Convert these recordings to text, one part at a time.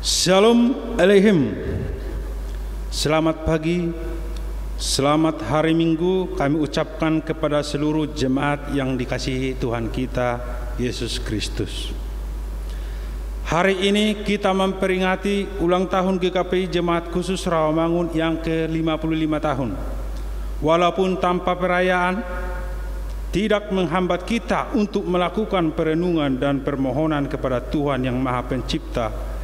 Shalom Aleichem. Selamat pagi, selamat hari Minggu kami ucapkan kepada seluruh jemaat yang dikasihi Tuhan kita Yesus Kristus. Hari ini kita memperingati ulang tahun GKPI Jemaat Khusus Rawamangun yang ke-55 tahun. Walaupun tanpa perayaan, tidak menghambat kita untuk melakukan perenungan dan permohonan kepada Tuhan yang Maha Pencipta,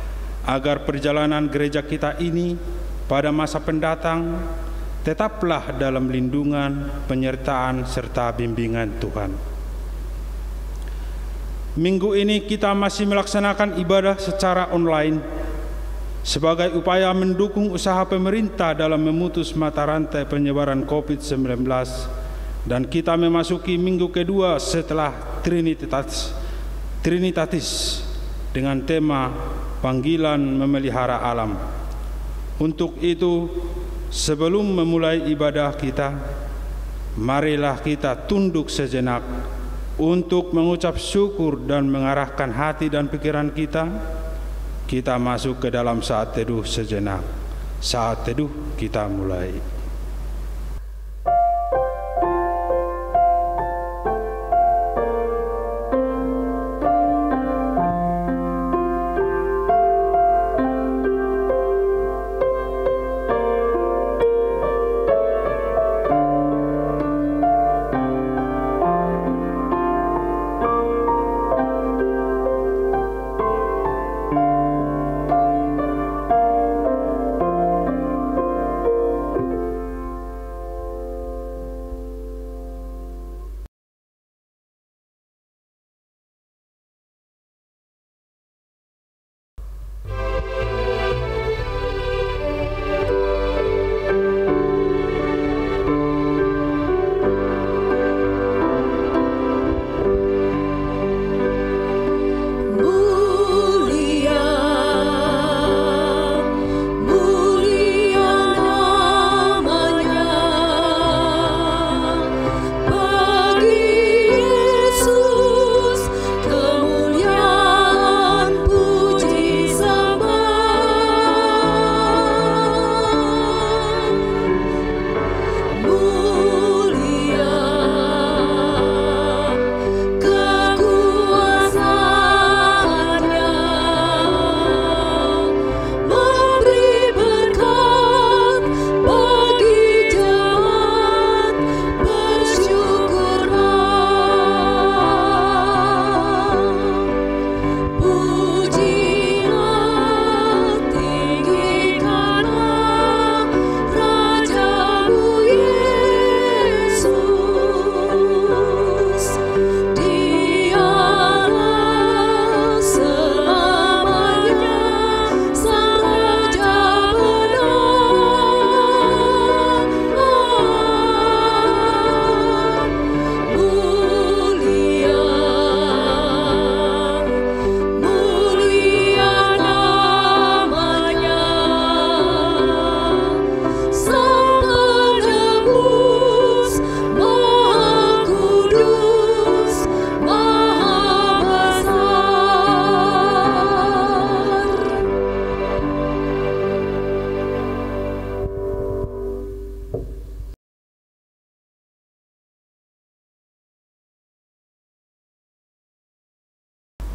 agar perjalanan gereja kita ini pada masa pendatang tetaplah dalam lindungan, penyertaan, serta bimbingan Tuhan. Minggu ini kita masih melaksanakan ibadah secara online sebagai upaya mendukung usaha pemerintah dalam memutus mata rantai penyebaran COVID-19, dan kita memasuki minggu kedua setelah Trinitatis dengan tema panggilan memelihara alam. Untuk itu, sebelum memulai ibadah kita, marilah kita tunduk sejenak untuk mengucap syukur dan mengarahkan hati dan pikiran kita. Kita masuk ke dalam saat teduh sejenak. Saat teduh kita mulai.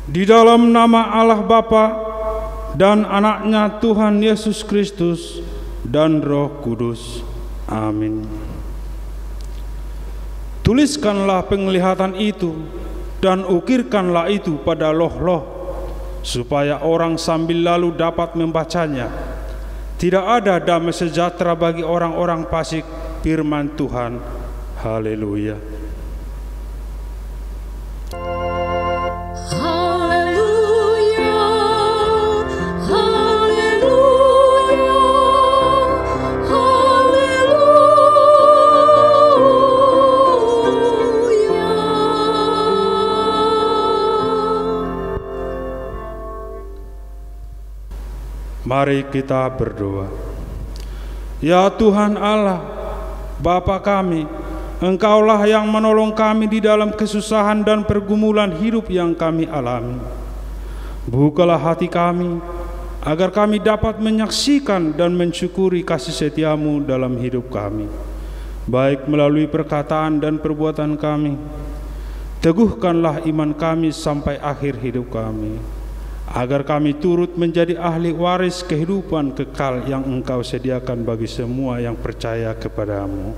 Di dalam nama Allah Bapa dan Anaknya Tuhan Yesus Kristus dan Roh Kudus. Amin. Tuliskanlah penglihatan itu dan ukirkanlah itu pada loh-loh, supaya orang sambil lalu dapat membacanya. Tidak ada damai sejahtera bagi orang-orang fasik, firman Tuhan. Haleluya. Mari kita berdoa. Ya Tuhan Allah, Bapa kami, Engkaulah yang menolong kami di dalam kesusahan dan pergumulan hidup yang kami alami. Bukalah hati kami agar kami dapat menyaksikan dan mensyukuri kasih setiamu dalam hidup kami, baik melalui perkataan dan perbuatan kami. Teguhkanlah iman kami sampai akhir hidup kami, agar kami turut menjadi ahli waris kehidupan kekal yang Engkau sediakan bagi semua yang percaya kepadamu.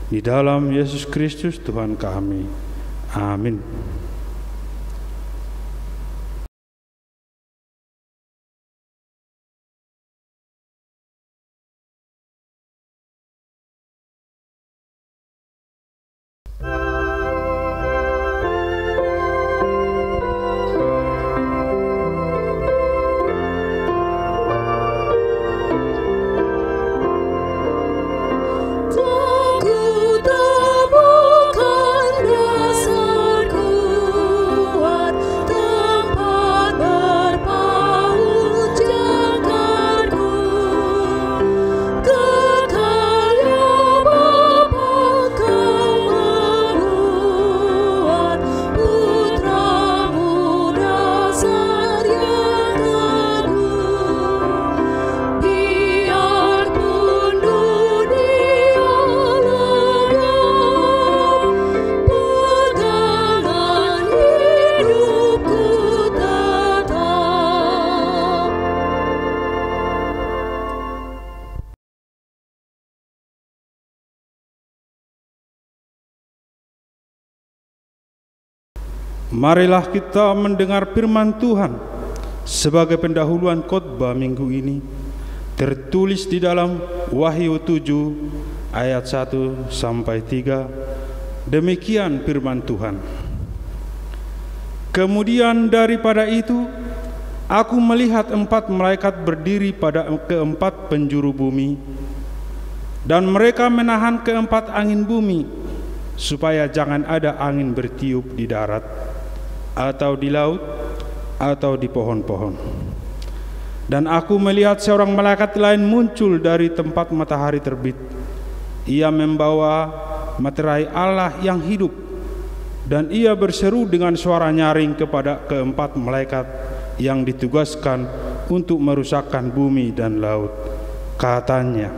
Di dalam Yesus Kristus Tuhan kami. Amin. Marilah kita mendengar firman Tuhan sebagai pendahuluan khotbah minggu ini, tertulis di dalam Wahyu 7 ayat 1 sampai 3. Demikian firman Tuhan. Kemudian daripada itu, aku melihat 4 malaikat berdiri pada keempat penjuru bumi, dan mereka menahan keempat angin bumi, supaya jangan ada angin bertiup di darat, atau di laut, atau di pohon-pohon. Dan aku melihat seorang malaikat lain muncul dari tempat matahari terbit. Ia membawa materai Allah yang hidup, dan ia berseru dengan suara nyaring kepada keempat malaikat yang ditugaskan untuk merusakkan bumi dan laut. Katanya,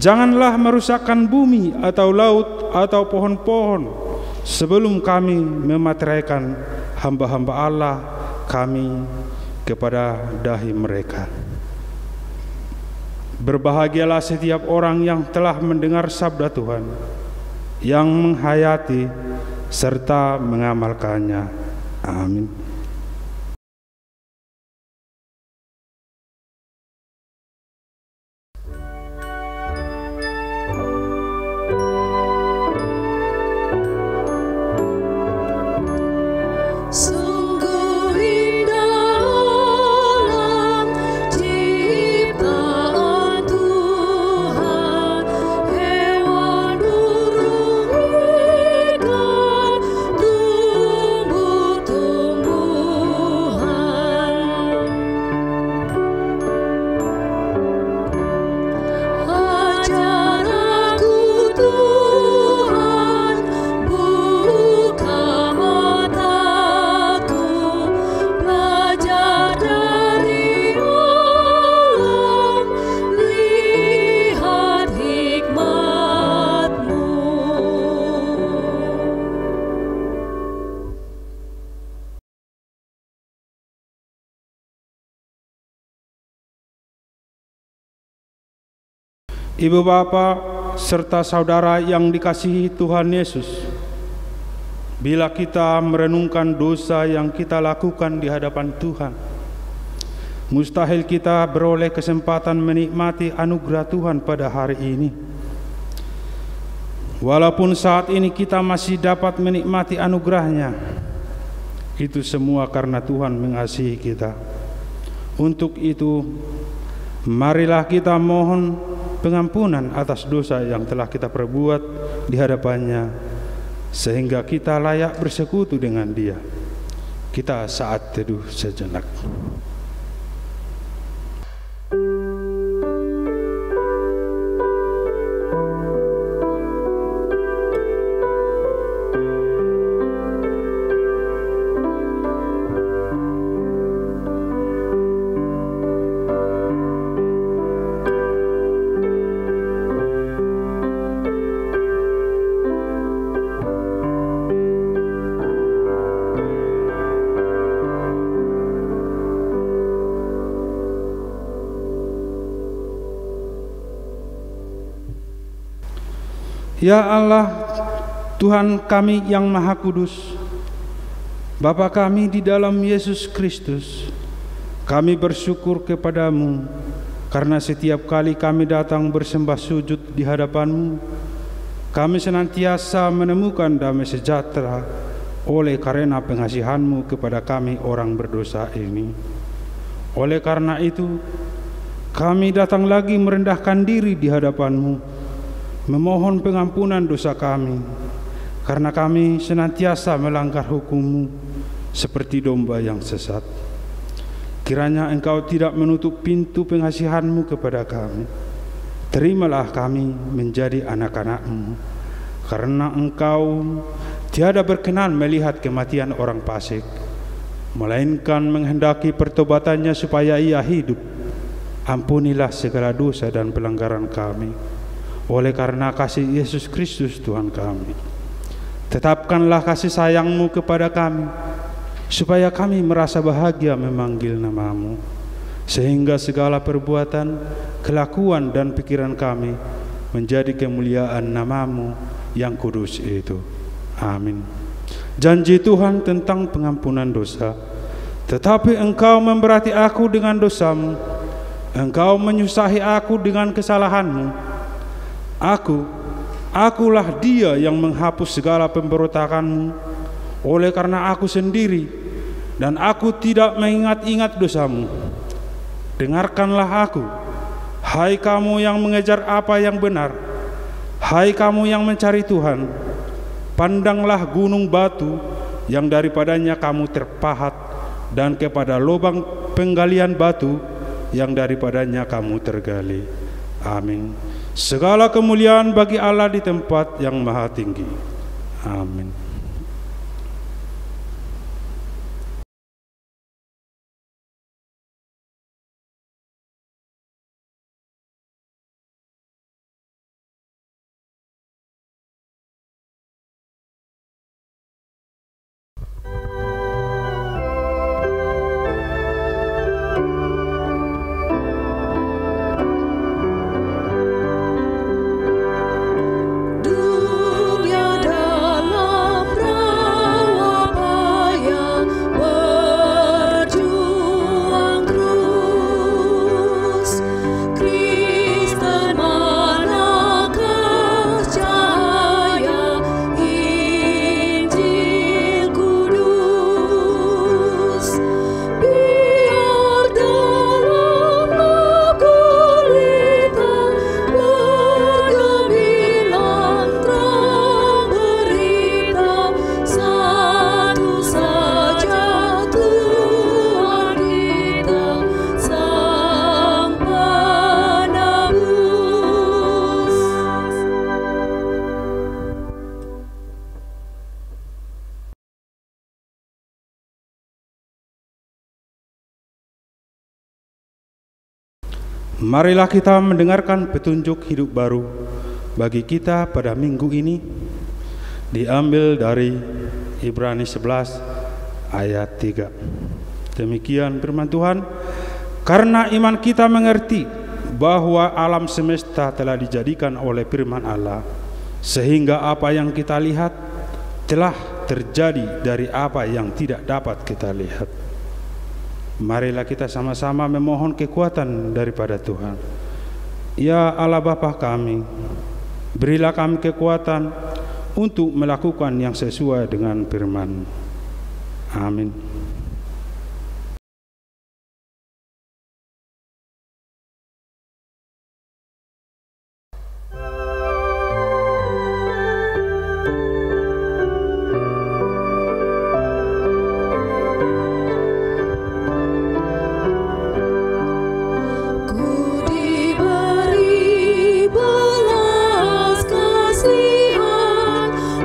janganlah merusakkan bumi atau laut atau pohon-pohon sebelum kami memateraikan hamba-hamba Allah kami kepada dahi mereka. Berbahagialah setiap orang yang telah mendengar sabda Tuhan, yang menghayati serta mengamalkannya. Amin. Ibu bapak serta saudara yang dikasihi Tuhan Yesus, bila kita merenungkan dosa yang kita lakukan di hadapan Tuhan, mustahil kita beroleh kesempatan menikmati anugerah Tuhan pada hari ini. Walaupun saat ini kita masih dapat menikmati anugerah-Nya, itu semua karena Tuhan mengasihi kita. Untuk itu, marilah kita mohon pengampunan atas dosa yang telah kita perbuat di hadapan-Nya, sehingga kita layak bersekutu dengan Dia. Kita saat teduh sejenak. Ya Allah, Tuhan kami yang Maha Kudus, Bapa kami di dalam Yesus Kristus, kami bersyukur kepadamu karena setiap kali kami datang bersembah sujud di hadapan-Mu, kami senantiasa menemukan damai sejahtera oleh karena pengasihan-Mu kepada kami orang berdosa ini. Oleh karena itu, kami datang lagi merendahkan diri di hadapan-Mu, memohon pengampunan dosa kami, karena kami senantiasa melanggar hukum-Mu seperti domba yang sesat. Kiranya Engkau tidak menutup pintu pengasihan-Mu kepada kami. Terimalah kami menjadi anak-anak-Mu, karena Engkau tiada berkenan melihat kematian orang fasik, melainkan menghendaki pertobatannya supaya ia hidup. Ampunilah segala dosa dan pelanggaran kami, oleh karena kasih Yesus Kristus Tuhan kami. Tetapkanlah kasih sayang-Mu kepada kami, supaya kami merasa bahagia memanggil nama-Mu, sehingga segala perbuatan, kelakuan dan pikiran kami menjadi kemuliaan nama-Mu yang kudus itu. Amin. Janji Tuhan tentang pengampunan dosa. Tetapi Engkau memberati aku dengan dosa-Mu, Engkau menyusahi aku dengan kesalahan-Mu. Akulah Dia yang menghapus segala pemberontakan-Mu, oleh karena aku sendiri, dan aku tidak mengingat-ingat dosa-Mu. Dengarkanlah aku, hai kamu yang mengejar apa yang benar, hai kamu yang mencari Tuhan. Pandanglah gunung batu yang daripadanya kamu terpahat, dan kepada lubang penggalian batu yang daripadanya kamu tergali. Amin. Segala kemuliaan bagi Allah di tempat yang maha tinggi. Amin. Marilah kita mendengarkan petunjuk hidup baru bagi kita pada minggu ini, diambil dari Ibrani 11 ayat 3. Demikian firman Tuhan. Karena iman kita mengerti bahwa alam semesta telah dijadikan oleh firman Allah, sehingga apa yang kita lihat telah terjadi dari apa yang tidak dapat kita lihat. Marilah kita sama-sama memohon kekuatan daripada Tuhan. Ya Allah Bapa kami, berilah kami kekuatan untuk melakukan yang sesuai dengan firman. Amin.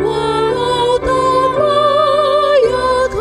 Walau tak layak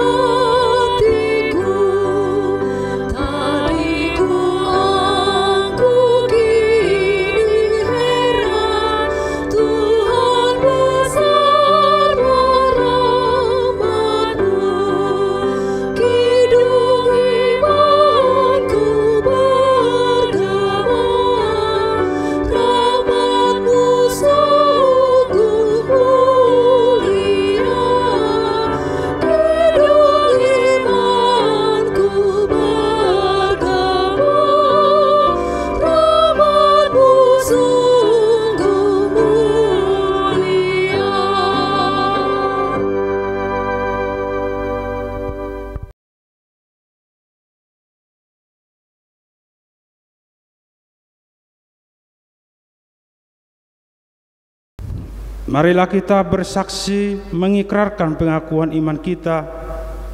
Marilah kita bersaksi mengikrarkan pengakuan iman kita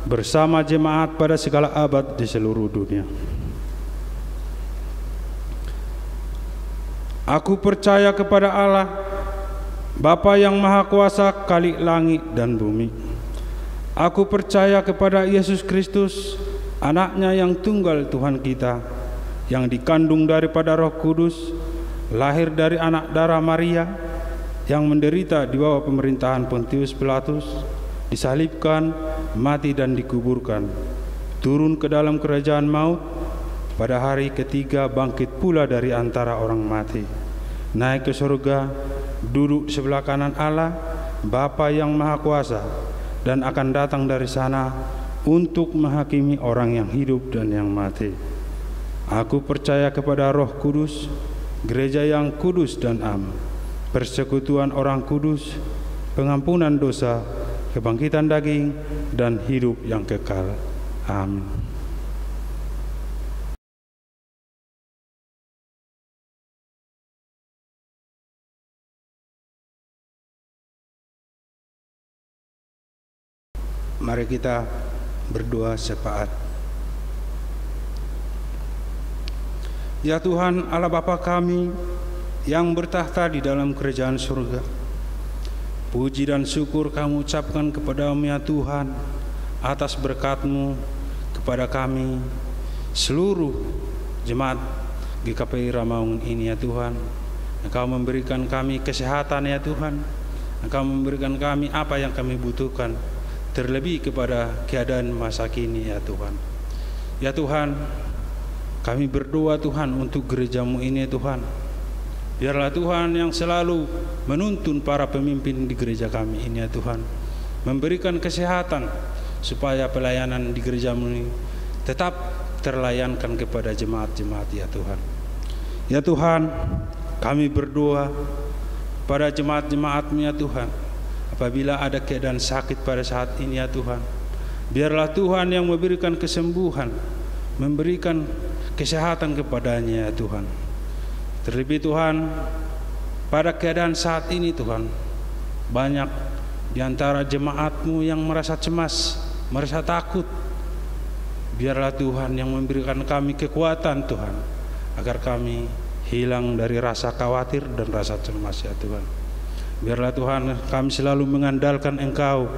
bersama jemaat pada segala abad di seluruh dunia. Aku percaya kepada Allah, Bapa yang Maha Kuasa, Khalik langit dan bumi. Aku percaya kepada Yesus Kristus, Anaknya yang tunggal Tuhan kita, yang dikandung daripada Roh Kudus, lahir dari anak darah Maria, yang menderita di bawah pemerintahan Pontius Pilatus, disalibkan, mati dan dikuburkan, turun ke dalam kerajaan maut, pada hari ketiga bangkit pula dari antara orang mati, naik ke surga, duduk di sebelah kanan Allah, Bapa yang Maha Kuasa, dan akan datang dari sana untuk menghakimi orang yang hidup dan yang mati. Aku percaya kepada Roh Kudus, gereja yang kudus dan am, persekutuan orang kudus, pengampunan dosa, kebangkitan daging, dan hidup yang kekal. Amin. Mari kita berdoa syafaat. Ya Tuhan Allah Bapa kami yang bertahta di dalam kerajaan surga, puji dan syukur kami ucapkan kepada-Mu ya Tuhan atas berkat-Mu kepada kami seluruh jemaat GKPI Ramangun ini ya Tuhan. Engkau memberikan kami kesehatan ya Tuhan, Engkau memberikan kami apa yang kami butuhkan, terlebih kepada keadaan masa kini ya Tuhan. Ya Tuhan, kami berdoa Tuhan untuk gereja-Mu ini ya Tuhan. Biarlah Tuhan yang selalu menuntun para pemimpin di gereja kami ini ya Tuhan, memberikan kesehatan supaya pelayanan di gereja-Mu ini tetap terlayankan kepada jemaat-jemaat ya Tuhan. Ya Tuhan, kami berdoa pada jemaat-jemaat-Mu ya Tuhan, apabila ada keadaan sakit pada saat ini ya Tuhan, biarlah Tuhan yang memberikan kesembuhan, memberikan kesehatan kepadanya ya Tuhan. Terlebih Tuhan, pada keadaan saat ini Tuhan, banyak di antara jemaat-Mu yang merasa cemas, merasa takut. Biarlah Tuhan yang memberikan kami kekuatan Tuhan, agar kami hilang dari rasa khawatir dan rasa cemas ya Tuhan. Biarlah Tuhan kami selalu mengandalkan Engkau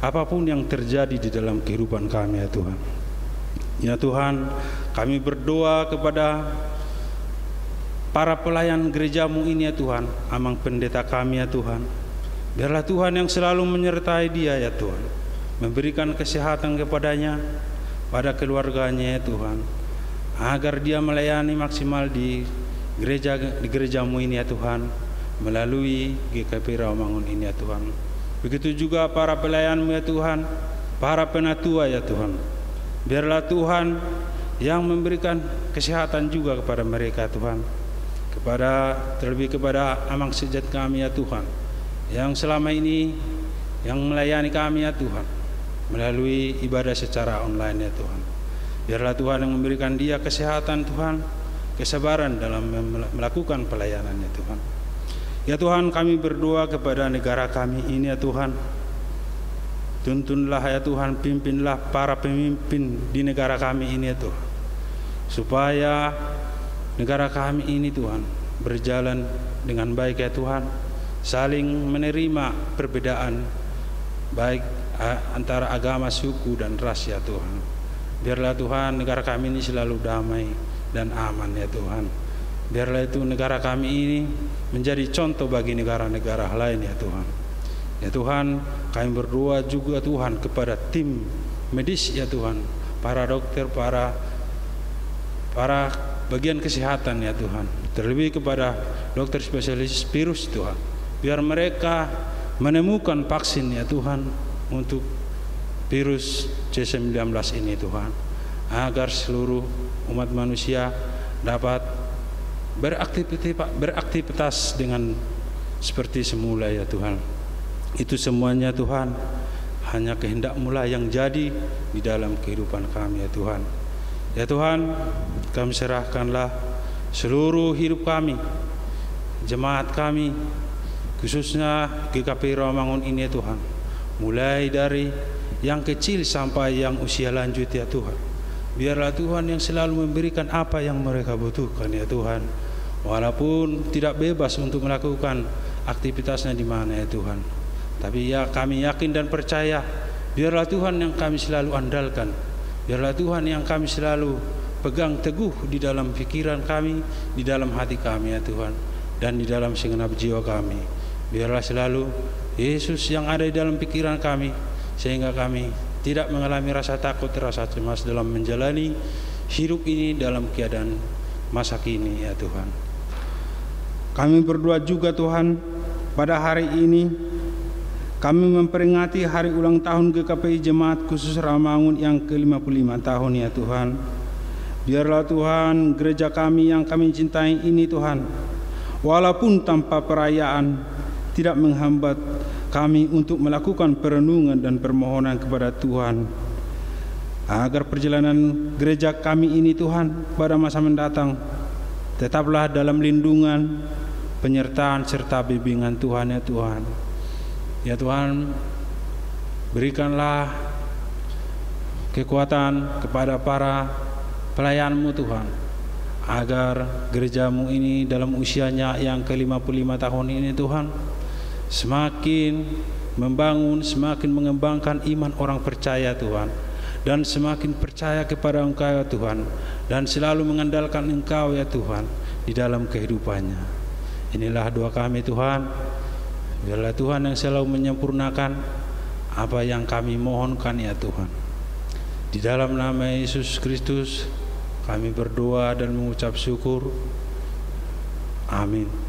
apapun yang terjadi di dalam kehidupan kami ya Tuhan. Ya Tuhan, kami berdoa kepada para pelayan gereja-Mu ini ya Tuhan, amang pendeta kami ya Tuhan. Biarlah Tuhan yang selalu menyertai dia ya Tuhan, memberikan kesehatan kepadanya, pada keluarganya ya Tuhan, agar dia melayani maksimal di gereja-Mu ini ya Tuhan, melalui GKP Rawamangun ini ya Tuhan. Begitu juga para pelayan-Mu ya Tuhan, para penatua ya Tuhan. Biarlah Tuhan yang memberikan kesehatan juga kepada mereka Tuhan, terlebih kepada amang sejat kami ya Tuhan, yang selama ini yang melayani kami ya Tuhan melalui ibadah secara online ya Tuhan. Biarlah Tuhan yang memberikan dia kesehatan Tuhan, kesabaran dalam melakukan pelayanan ya Tuhan. Ya Tuhan, kami berdoa kepada negara kami ini ya Tuhan. Tuntunlah ya Tuhan, pimpinlah para pemimpin di negara kami ini ya Tuhan, supaya negara kami ini Tuhan berjalan dengan baik ya Tuhan, saling menerima perbedaan baik antara agama, suku dan ras ya Tuhan. Biarlah Tuhan negara kami ini selalu damai dan aman ya Tuhan. Biarlah itu negara kami ini menjadi contoh bagi negara-negara lain ya Tuhan. Ya Tuhan, kami berdoa juga Tuhan kepada tim medis ya Tuhan, para dokter, para bagian kesehatan ya Tuhan, terlebih kepada dokter spesialis virus Tuhan. Biar mereka menemukan vaksin ya Tuhan untuk virus C19 ini Tuhan, agar seluruh umat manusia dapat beraktivitas dengan seperti semula ya Tuhan. Itu semuanya Tuhan hanya kehendak-Mu lah yang jadi di dalam kehidupan kami ya Tuhan. Ya Tuhan, kami serahkanlah seluruh hidup kami, jemaat kami khususnya GKP Rawamangun ini ya Tuhan, mulai dari yang kecil sampai yang usia lanjut ya Tuhan. Biarlah Tuhan yang selalu memberikan apa yang mereka butuhkan ya Tuhan, walaupun tidak bebas untuk melakukan aktivitasnya di mana ya Tuhan. Tapi ya kami yakin dan percaya, biarlah Tuhan yang kami selalu andalkan, biarlah Tuhan yang kami selalu pegang teguh di dalam pikiran kami, di dalam hati kami ya Tuhan, dan di dalam segenap jiwa kami. Biarlah selalu Yesus yang ada di dalam pikiran kami, sehingga kami tidak mengalami rasa takut, rasa cemas dalam menjalani hidup ini dalam keadaan masa kini ya Tuhan. Kami berdoa juga Tuhan, pada hari ini kami memperingati hari ulang tahun GKPI Jemaat Khusus Rawamangun yang ke-55 tahun ya Tuhan. Biarlah Tuhan gereja kami yang kami cintai ini Tuhan, walaupun tanpa perayaan, tidak menghambat kami untuk melakukan perenungan dan permohonan kepada Tuhan, agar perjalanan gereja kami ini Tuhan pada masa mendatang tetaplah dalam lindungan, penyertaan serta bimbingan Tuhan ya Tuhan. Ya Tuhan, berikanlah kekuatan kepada para pelayan-Mu Tuhan, agar gerejamu ini dalam usianya yang ke-55 tahun ini Tuhan, semakin membangun, semakin mengembangkan iman orang percaya Tuhan, dan semakin percaya kepada Engkau ya Tuhan, dan selalu mengandalkan Engkau ya Tuhan di dalam kehidupannya. Inilah doa kami Tuhan. Biarlah Tuhan yang selalu menyempurnakan apa yang kami mohonkan ya Tuhan. Di dalam nama Yesus Kristus kami berdoa dan mengucap syukur. Amin.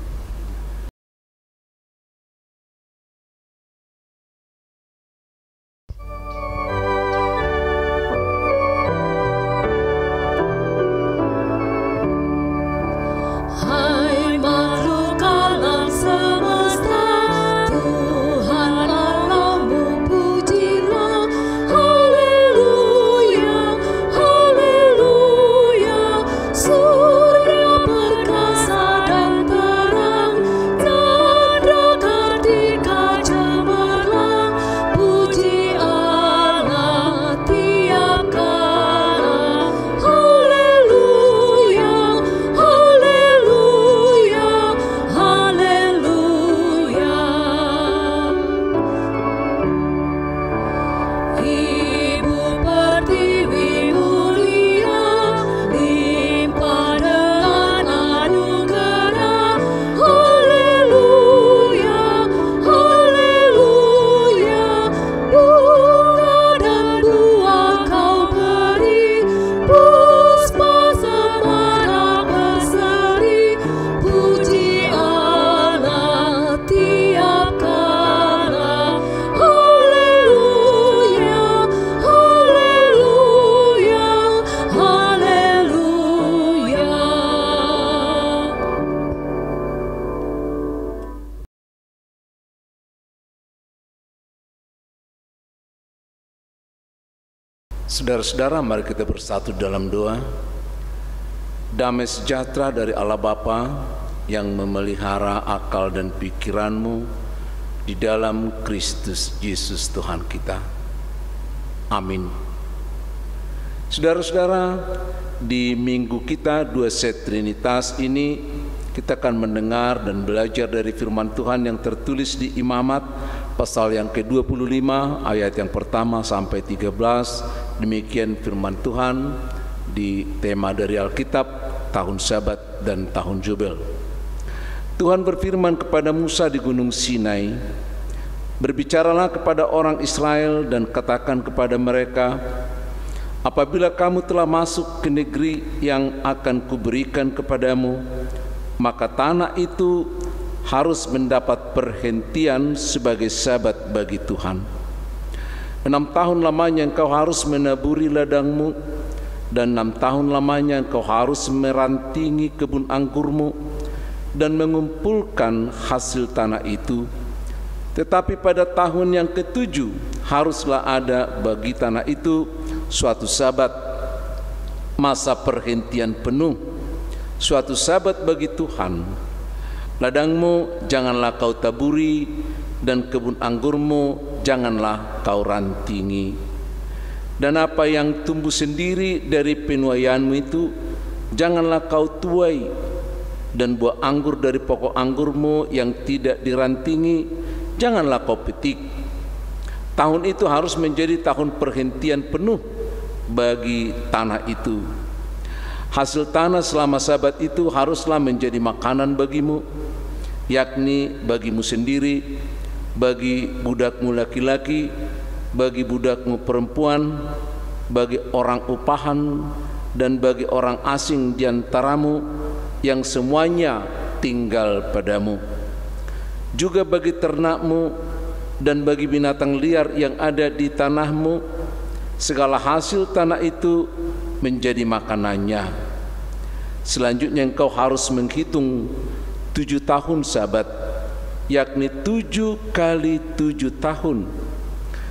Saudara-saudara, mari kita bersatu dalam doa. Damai sejahtera dari Allah Bapa yang memelihara akal dan pikiranmu di dalam Kristus Yesus Tuhan kita. Amin. Saudara-saudara, di minggu kita dua set Trinitas ini kita akan mendengar dan belajar dari firman Tuhan yang tertulis di Imamat pasal yang ke-25 ayat yang pertama sampai 13. Demikian firman Tuhan di tema dari Alkitab, tahun Sabat dan tahun Jubel. Tuhan berfirman kepada Musa di Gunung Sinai, "Berbicaralah kepada orang Israel dan katakan kepada mereka, apabila kamu telah masuk ke negeri yang akan kuberikan kepadamu, maka tanah itu harus mendapat perhentian sebagai Sabat bagi Tuhan. 6 tahun lamanya engkau harus menaburi ladangmu, dan 6 tahun lamanya engkau harus merantingi kebun anggurmu dan mengumpulkan hasil tanah itu. Tetapi pada tahun yang ke-7 haruslah ada bagi tanah itu suatu Sabat, masa perhentian penuh, suatu Sabat bagi Tuhan. Ladangmu janganlah kau taburi, dan kebun anggurmu janganlah kau rantingi. Dan apa yang tumbuh sendiri dari penuaianmu itu janganlah kau tuai, dan buah anggur dari pokok anggurmu yang tidak dirantingi janganlah kau petik. Tahun itu harus menjadi tahun perhentian penuh bagi tanah itu. Hasil tanah selama Sabat itu haruslah menjadi makanan bagimu, yakni bagimu sendiri, bagi budakmu laki-laki, bagi budakmu perempuan, bagi orang upahan, dan bagi orang asing di antaramu yang semuanya tinggal padamu. Juga bagi ternakmu dan bagi binatang liar yang ada di tanahmu, segala hasil tanah itu menjadi makanannya. Selanjutnya engkau harus menghitung 7 tahun Sabat, yakni 7 kali 7 tahun,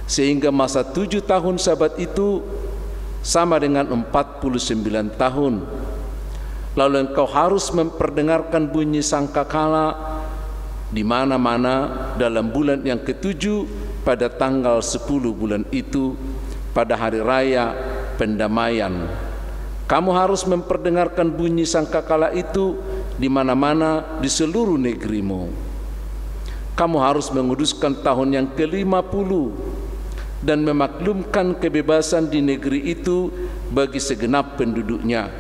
sehingga masa 7 tahun Sabat itu sama dengan 49 tahun. Lalu engkau harus memperdengarkan bunyi sangkakala di mana-mana dalam bulan yang ke-7 pada tanggal 10 bulan itu, pada hari raya pendamaian. Kamu harus memperdengarkan bunyi sangkakala itu di mana-mana di seluruh negerimu. Kamu harus menguduskan tahun yang ke-50 dan memaklumkan kebebasan di negeri itu bagi segenap penduduknya.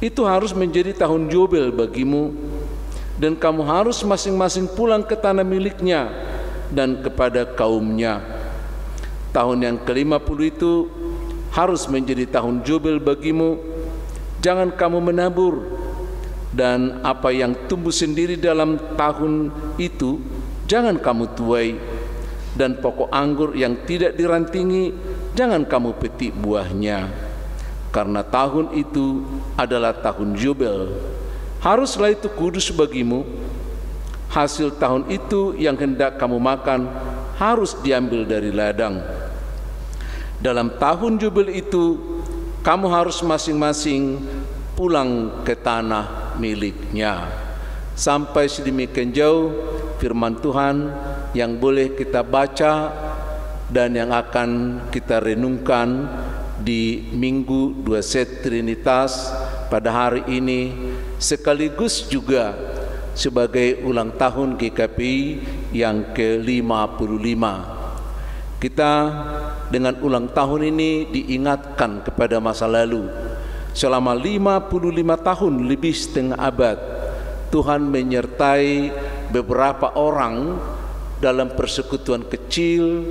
Itu harus menjadi tahun Yobel bagimu, dan kamu harus masing-masing pulang ke tanah miliknya dan kepada kaumnya. Tahun yang ke-50 itu harus menjadi tahun Yobel bagimu. Jangan kamu menabur, dan apa yang tumbuh sendiri dalam tahun itu jangan kamu tuai, dan pokok anggur yang tidak dirantingi jangan kamu petik buahnya, karena tahun itu adalah tahun Yobel. Haruslah itu kudus bagimu. Hasil tahun itu yang hendak kamu makan harus diambil dari ladang. Dalam tahun Yobel itu kamu harus masing-masing pulang ke tanah miliknya. Sampai sedemikian jauh firman Tuhan yang boleh kita baca dan yang akan kita renungkan di Minggu 2 Set Trinitas pada hari ini, sekaligus juga sebagai ulang tahun GKPI yang ke-55. Kita dengan ulang tahun ini diingatkan kepada masa lalu. Selama 55 tahun, lebih setengah abad, Tuhan menyertai beberapa orang dalam persekutuan kecil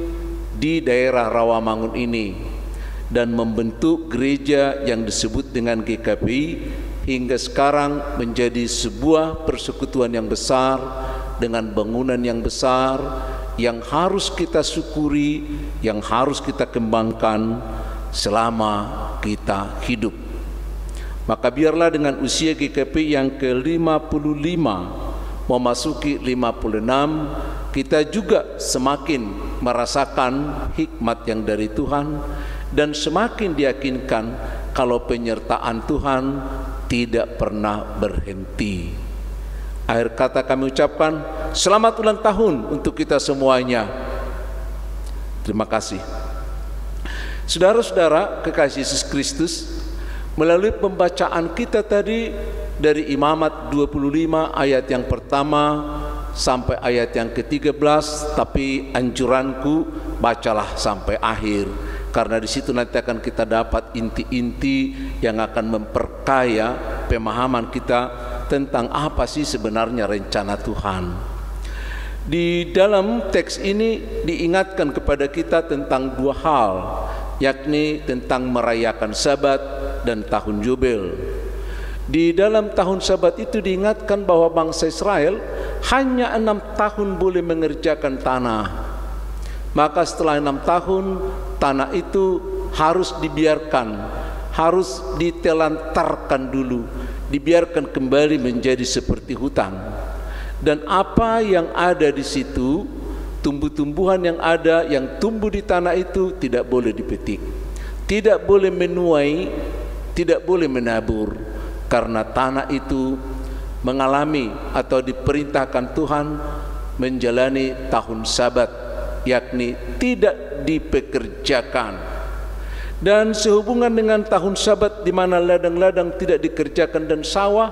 di daerah Rawamangun ini dan membentuk gereja yang disebut dengan GKPI hingga sekarang menjadi sebuah persekutuan yang besar dengan bangunan yang besar yang harus kita syukuri, yang harus kita kembangkan selama kita hidup. Maka biarlah dengan usia GKPI yang ke-55 memasuki 56, kita juga semakin merasakan hikmat yang dari Tuhan dan semakin diyakinkan kalau penyertaan Tuhan tidak pernah berhenti. Akhir kata kami ucapkan selamat ulang tahun untuk kita semuanya. Terima kasih. Saudara-saudara kekasih Yesus Kristus, melalui pembacaan kita tadi dari Imamat 25 ayat yang pertama sampai ayat yang ke-13, tapi anjuranku bacalah sampai akhir, karena di situ nanti akan kita dapat inti-inti yang akan memperkaya pemahaman kita tentang apa sih sebenarnya rencana Tuhan. Di dalam teks ini diingatkan kepada kita tentang dua hal, yakni tentang merayakan Sabat dan tahun Yobel. Di dalam tahun Sabat itu diingatkan bahwa bangsa Israel hanya 6 tahun boleh mengerjakan tanah. Maka setelah 6 tahun tanah itu harus dibiarkan, harus ditelantarkan dulu, dibiarkan kembali menjadi seperti hutan. Dan apa yang ada di situ, tumbuh-tumbuhan yang ada, yang tumbuh di tanah itu tidak boleh dipetik, tidak boleh menuai, tidak boleh menabur, karena tanah itu mengalami atau diperintahkan Tuhan menjalani tahun Sabat, yakni tidak dipekerjakan. Dan sehubungan dengan tahun Sabat di mana ladang-ladang tidak dikerjakan dan sawah,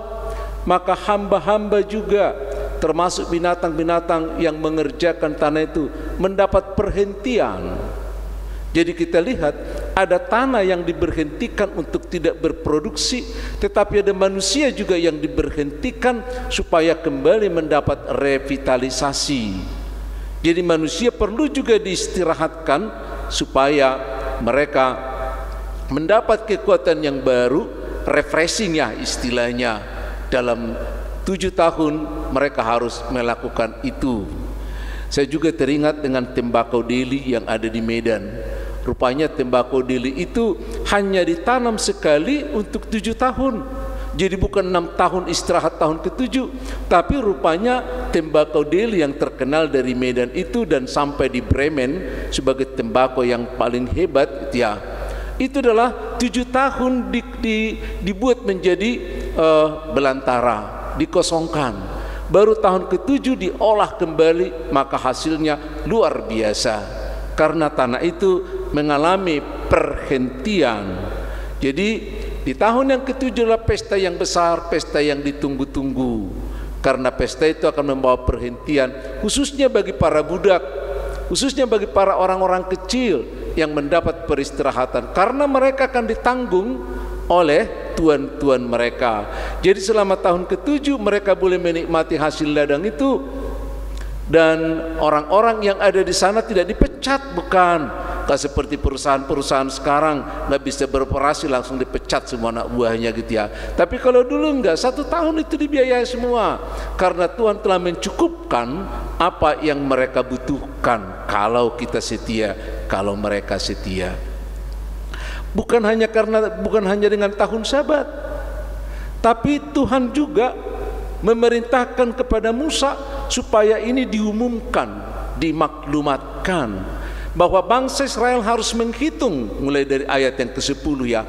maka hamba-hamba juga termasuk binatang-binatang yang mengerjakan tanah itu mendapat perhentian. Jadi kita lihat ada tanah yang diberhentikan untuk tidak berproduksi, tetapi ada manusia juga yang diberhentikan supaya kembali mendapat revitalisasi. Jadi manusia perlu juga diistirahatkan supaya mereka mendapat kekuatan yang baru, refreshing ya istilahnya. Dalam 7 tahun mereka harus melakukan itu. Saya juga teringat dengan tembakau deli yang ada di Medan. Rupanya tembakau deli itu hanya ditanam sekali untuk 7 tahun. Jadi bukan 6 tahun istirahat tahun ke-7, tapi rupanya tembakau deli yang terkenal dari Medan itu dan sampai di Bremen sebagai tembakau yang paling hebat ya, itu adalah 7 tahun dibuat menjadi belantara, dikosongkan. Baru tahun ke-7 diolah kembali, maka hasilnya luar biasa. Karena tanah itu mengalami perhentian. Jadi di tahun yang ke-7 adalah pesta yang besar, pesta yang ditunggu-tunggu. Karena pesta itu akan membawa perhentian, khususnya bagi para budak, khususnya bagi para orang-orang kecil yang mendapat peristirahatan. Karena mereka akan ditanggung oleh tuan-tuan mereka. Jadi selama tahun ke-7 mereka boleh menikmati hasil ladang itu. Dan orang-orang yang ada di sana tidak dipecat, bukan Gak seperti perusahaan-perusahaan sekarang nggak bisa beroperasi langsung dipecat semua anak buahnya gitu ya. Tapi kalau dulu enggak, 1 tahun itu dibiayai semua, karena Tuhan telah mencukupkan apa yang mereka butuhkan kalau kita setia, kalau mereka setia. Bukan hanya dengan tahun Sabat, tapi Tuhan juga memerintahkan kepada Musa supaya ini diumumkan, dimaklumatkan, bahwa bangsa Israel harus menghitung mulai dari ayat yang ke-10 ya,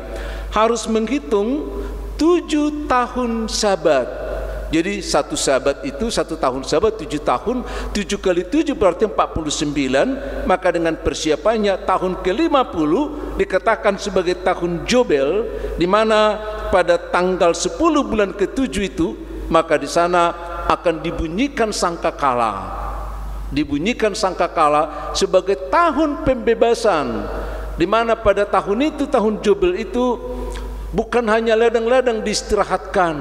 harus menghitung 7 tahun Sabat. Jadi 1 Sabat itu 1 tahun Sabat 7 tahun, 7 kali 7 berarti 49. Maka dengan persiapannya tahun ke-50 dikatakan sebagai tahun Jobel, di mana pada tanggal 10 bulan ke-7 itu, maka di sana akan dibunyikan sangkakala. Dibunyikan sangkakala sebagai tahun pembebasan, di mana pada tahun itu, tahun Jobel itu, bukan hanya ladang-ladang diistirahatkan,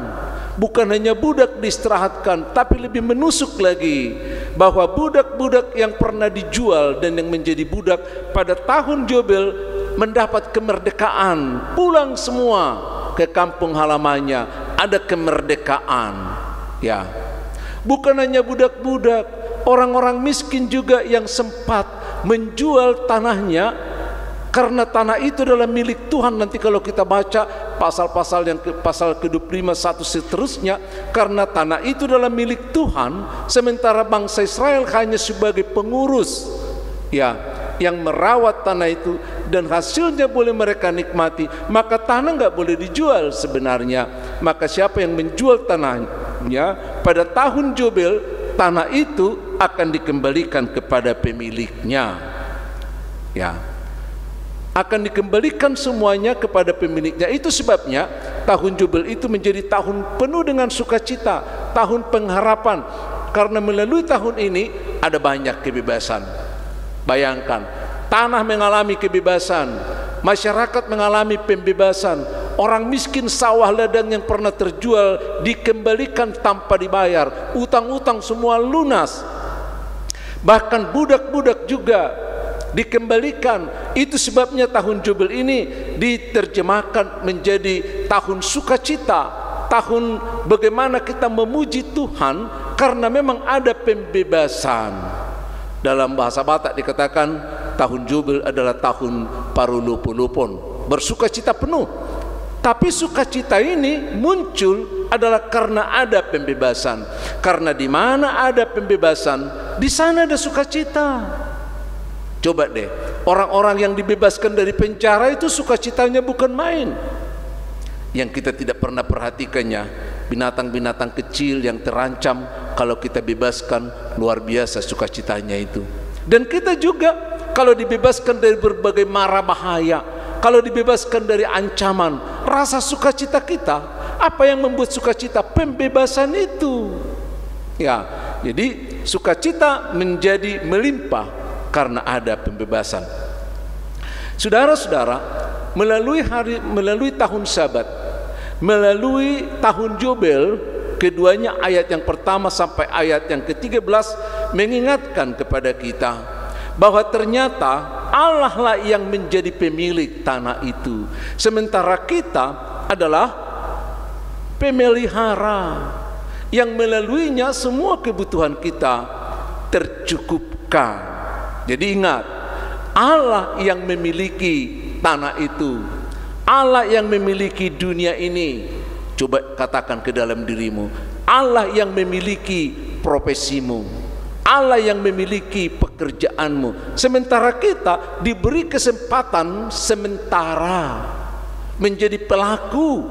bukan hanya budak diistirahatkan, tapi lebih menusuk lagi bahwa budak-budak yang pernah dijual dan yang menjadi budak pada tahun Jobel mendapat kemerdekaan, pulang semua ke kampung halamannya, ada kemerdekaan ya. Bukan hanya budak-budak, orang-orang miskin juga yang sempat menjual tanahnya, karena tanah itu adalah milik Tuhan. Nanti kalau kita baca pasal-pasal yang pasal ke-25 1 seterusnya, karena tanah itu adalah milik Tuhan, sementara bangsa Israel hanya sebagai pengurus ya, yang merawat tanah itu, dan hasilnya boleh mereka nikmati, maka tanah nggak boleh dijual sebenarnya. Maka siapa yang menjual tanahnya pada tahun Jobel, tanah itu akan dikembalikan kepada pemiliknya ya, akan dikembalikan semuanya kepada pemiliknya. Itu sebabnya tahun Jobel itu menjadi tahun penuh dengan sukacita, tahun pengharapan, karena melalui tahun ini ada banyak kebebasan. Bayangkan, tanah mengalami kebebasan, masyarakat mengalami pembebasan, orang miskin sawah ladang yang pernah terjual dikembalikan tanpa dibayar, utang-utang semua lunas, bahkan budak-budak juga dikembalikan. Itu sebabnya tahun Jobel ini diterjemahkan menjadi tahun sukacita, tahun bagaimana kita memuji Tuhan karena memang ada pembebasan. Dalam bahasa Batak dikatakan tahun Jobel adalah tahun parulupulupon, bersukacita penuh. Tapi sukacita ini muncul adalah karena ada pembebasan. Karena di mana ada pembebasan, di sana ada sukacita. Coba deh, orang-orang yang dibebaskan dari penjara itu sukacitanya bukan main. Yang kita tidak pernah perhatikannya, binatang-binatang kecil yang terancam, kalau kita bebaskan, luar biasa sukacitanya itu. Dan kita juga kalau dibebaskan dari berbagai mara bahaya, kalau dibebaskan dari ancaman, rasa sukacita kita, apa yang membuat sukacita? Pembebasan itu. Ya, jadi sukacita menjadi melimpah karena ada pembebasan. Saudara-saudara, melalui tahun Sabat, melalui tahun Jobel, keduanya ayat yang pertama sampai ayat yang ke-13 mengingatkan kepada kita bahwa ternyata Allah lah yang menjadi pemilik tanah itu, sementara kita adalah pemelihara yang melaluinya semua kebutuhan kita tercukupkan. Jadi ingat, Allah yang memiliki tanah itu, Allah yang memiliki dunia ini. Coba katakan ke dalam dirimu, Allah yang memiliki profesimu, Allah yang memiliki pekerjaanmu, sementara kita diberi kesempatan sementara menjadi pelaku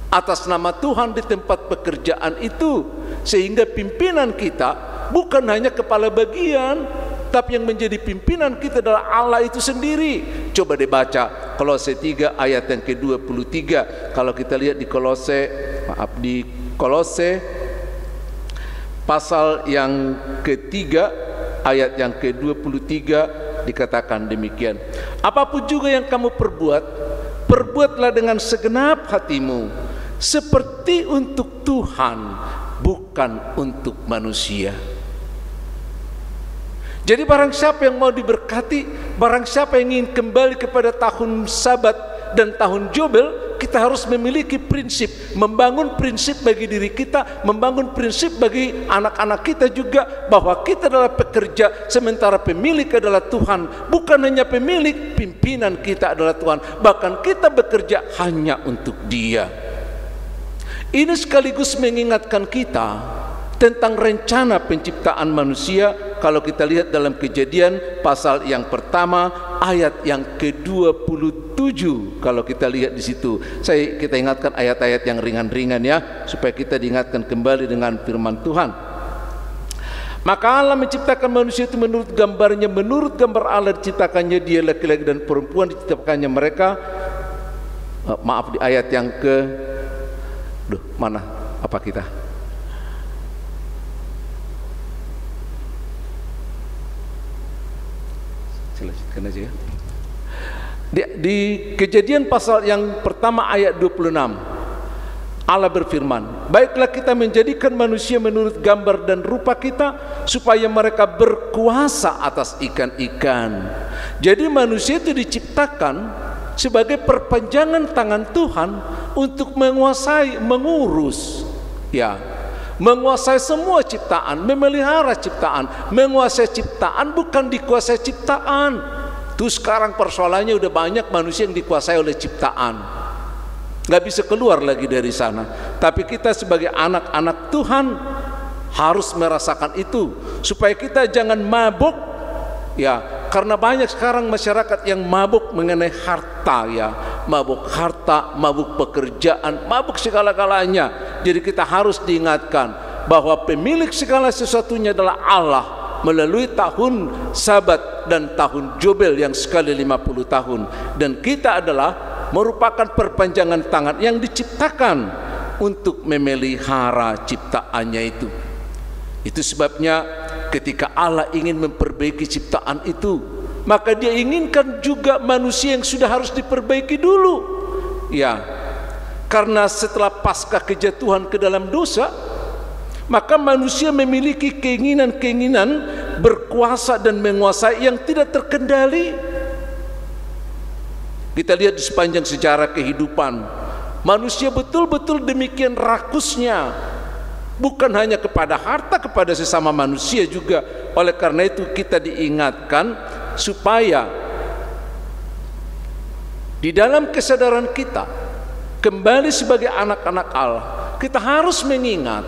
atas nama Tuhan di tempat pekerjaan itu, sehingga pimpinan kita bukan hanya kepala bagian, tapi yang menjadi pimpinan kita adalah Allah itu sendiri. Coba dibaca Kolose 3 ayat yang ke-23. Kalau kita lihat di Kolose pasal yang ketiga ayat yang ke-23 dikatakan demikian. Apapun juga yang kamu perbuat, perbuatlah dengan segenap hatimu, seperti untuk Tuhan, bukan untuk manusia. Jadi barang siapa yang mau diberkati, barang siapa yang ingin kembali kepada tahun Sabat dan tahun Jobel, kita harus memiliki prinsip, membangun prinsip bagi diri kita, membangun prinsip bagi anak-anak kita juga, bahwa kita adalah pekerja, sementara pemilik adalah Tuhan. Bukan hanya pemilik, pimpinan kita adalah Tuhan, bahkan kita bekerja hanya untuk Dia. Ini sekaligus mengingatkan kita tentang rencana penciptaan manusia. Kalau kita lihat dalam Kejadian pasal yang pertama ayat yang ke-27, kalau kita lihat di situ, kita ingatkan ayat-ayat yang ringan-ringan ya, supaya kita diingatkan kembali dengan firman Tuhan. Maka Allah menciptakan manusia itu menurut gambarnya, menurut gambar Allah diciptakannya dia, laki-laki dan perempuan diciptakannya mereka. Maaf, di ayat yang mana apa kita? Lanjutkan aja ya. Di Kejadian pasal yang pertama ayat 26, Allah berfirman, baiklah kita menjadikan manusia menurut gambar dan rupa kita, supaya mereka berkuasa atas ikan-ikan. Jadi manusia itu diciptakan sebagai perpanjangan tangan Tuhan untuk menguasai, mengurus, ya, menguasai semua ciptaan, memelihara ciptaan. Menguasai ciptaan bukan dikuasai ciptaan. Tuh sekarang persoalannya udah banyak manusia yang dikuasai oleh ciptaan, nggak bisa keluar lagi dari sana. Tapi kita sebagai anak-anak Tuhan harus merasakan itu, supaya kita jangan mabuk, ya, karena banyak sekarang masyarakat yang mabuk mengenai harta, ya, mabuk harta, mabuk pekerjaan, mabuk segala-galanya. Jadi kita harus diingatkan bahwa pemilik segala sesuatunya adalah Allah melalui tahun Sabat dan tahun Jobel yang sekali 50 tahun. Dan kita adalah merupakan perpanjangan tangan yang diciptakan untuk memelihara ciptaannya itu. Itu sebabnya ketika Allah ingin memperbaiki ciptaan itu, maka Dia inginkan juga manusia yang sudah harus diperbaiki dulu, ya. Karena setelah pasca kejatuhan ke dalam dosa, maka manusia memiliki keinginan-keinginan berkuasa dan menguasai yang tidak terkendali. Kita lihat di sepanjang sejarah kehidupan, manusia betul-betul demikian rakusnya, bukan hanya kepada harta, kepada sesama manusia juga. Oleh karena itu kita diingatkan supaya di dalam kesadaran kita kembali sebagai anak-anak Allah, kita harus mengingat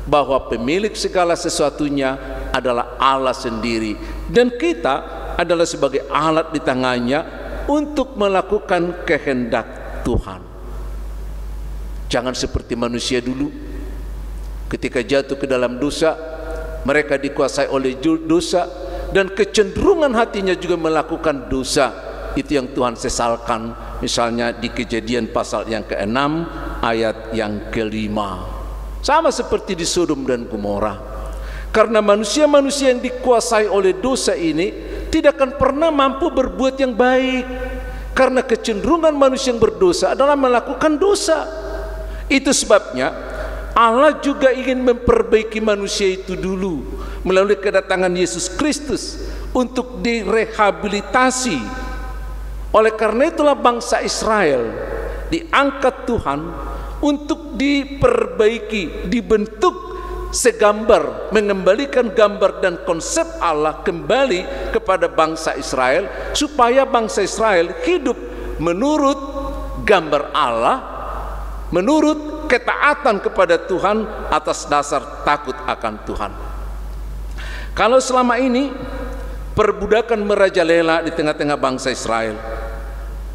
bahwa pemilik segala sesuatunya adalah Allah sendiri, dan kita adalah sebagai alat di tangannya untuk melakukan kehendak Tuhan. Jangan seperti manusia dulu. Ketika jatuh ke dalam dosa, mereka dikuasai oleh dosa, dan kecenderungan hatinya juga melakukan dosa. Itu yang Tuhan sesalkan, misalnya di Kejadian pasal yang ke-6 ayat yang ke-5. Sama seperti di Sodom dan Gomora. Karena manusia-manusia yang dikuasai oleh dosa ini tidak akan pernah mampu berbuat yang baik. Karena kecenderungan manusia yang berdosa adalah melakukan dosa. Itu sebabnya Allah juga ingin memperbaiki manusia itu dulu melalui kedatangan Yesus Kristus untuk direhabilitasi. Oleh karena itulah bangsa Israel diangkat Tuhan untuk diperbaiki, dibentuk segambar, mengembalikan gambar dan konsep Allah kembali kepada bangsa Israel, supaya bangsa Israel hidup menurut gambar Allah, menurut ketaatan kepada Tuhan atas dasar takut akan Tuhan. Kalau selama ini perbudakan merajalela di tengah-tengah bangsa Israel,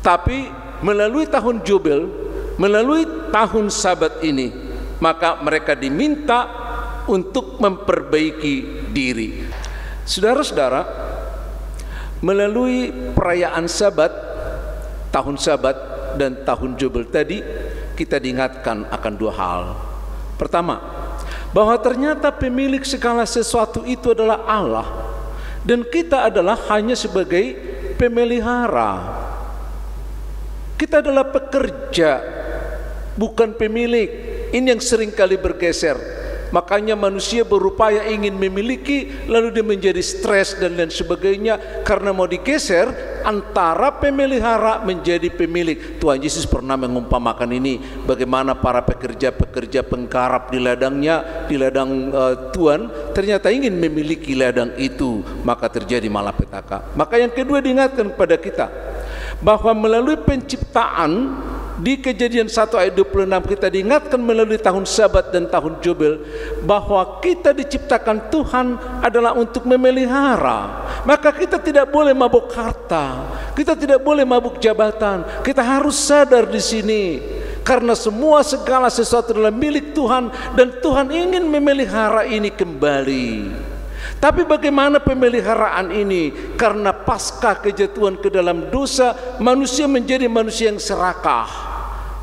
tapi melalui tahun Jubel, melalui tahun Sabat ini, maka mereka diminta untuk memperbaiki diri. Saudara-saudara, melalui perayaan Sabat, tahun Sabat dan tahun Jubel tadi, kita diingatkan akan dua hal. Pertama, bahwa ternyata pemilik segala sesuatu itu adalah Allah, dan kita adalah hanya sebagai pemelihara. Kita adalah pekerja, bukan pemilik. Ini yang seringkali bergeser. Makanya manusia berupaya ingin memiliki, lalu dia menjadi stres dan lain sebagainya, karena mau digeser antara pemelihara menjadi pemilik. Tuhan Yesus pernah mengumpamakan ini, bagaimana para pekerja-pekerja penggarap di ladangnya, di ladang Tuhan, ternyata ingin memiliki ladang itu, maka terjadi malapetaka. Maka yang kedua diingatkan kepada kita, bahwa melalui penciptaan di Kejadian 1 ayat 26 kita diingatkan melalui tahun Sabat dan tahun Jubel, bahwa kita diciptakan Tuhan adalah untuk memelihara. Maka kita tidak boleh mabuk harta, kita tidak boleh mabuk jabatan. Kita harus sadar di sini, karena semua segala sesuatu adalah milik Tuhan, dan Tuhan ingin memelihara ini kembali. Tapi bagaimana pemeliharaan ini? Karena pasca kejatuhan ke dalam dosa, manusia menjadi manusia yang serakah.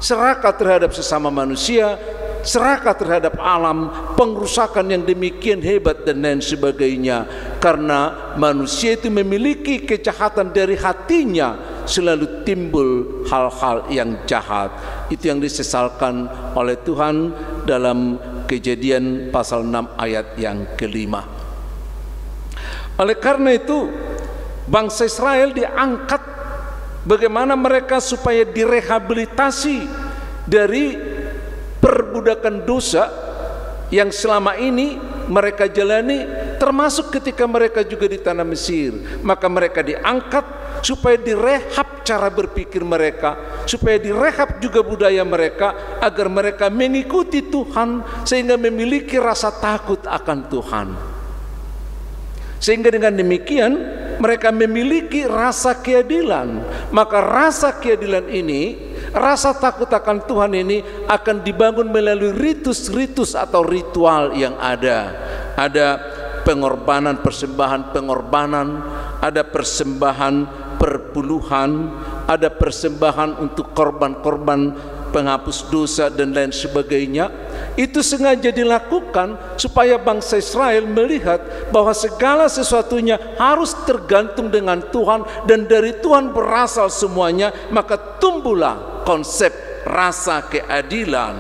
Serakah terhadap sesama manusia, serakah terhadap alam, pengrusakan yang demikian hebat dan lain sebagainya. Karena manusia itu memiliki kejahatan dari hatinya, selalu timbul hal-hal yang jahat. Itu yang disesalkan oleh Tuhan dalam Kejadian pasal 6 ayat yang ke-5. Oleh karena itu, bangsa Israel diangkat bagaimana mereka supaya direhabilitasi dari perbudakan dosa yang selama ini mereka jalani, termasuk ketika mereka juga di tanah Mesir. Maka mereka diangkat supaya direhab cara berpikir mereka, supaya direhab juga budaya mereka, agar mereka mengikuti Tuhan sehingga memiliki rasa takut akan Tuhan. Sehingga dengan demikian mereka memiliki rasa keadilan. Maka rasa keadilan ini, rasa takut akan Tuhan ini akan dibangun melalui ritus-ritus atau ritual yang ada. Ada pengorbanan, persembahan pengorbanan, ada persembahan perpuluhan, ada persembahan untuk korban-korban penghapus dosa dan lain sebagainya. Itu sengaja dilakukan supaya bangsa Israel melihat bahwa segala sesuatunya harus tergantung dengan Tuhan, dan dari Tuhan berasal semuanya. Maka tumbuhlah konsep rasa keadilan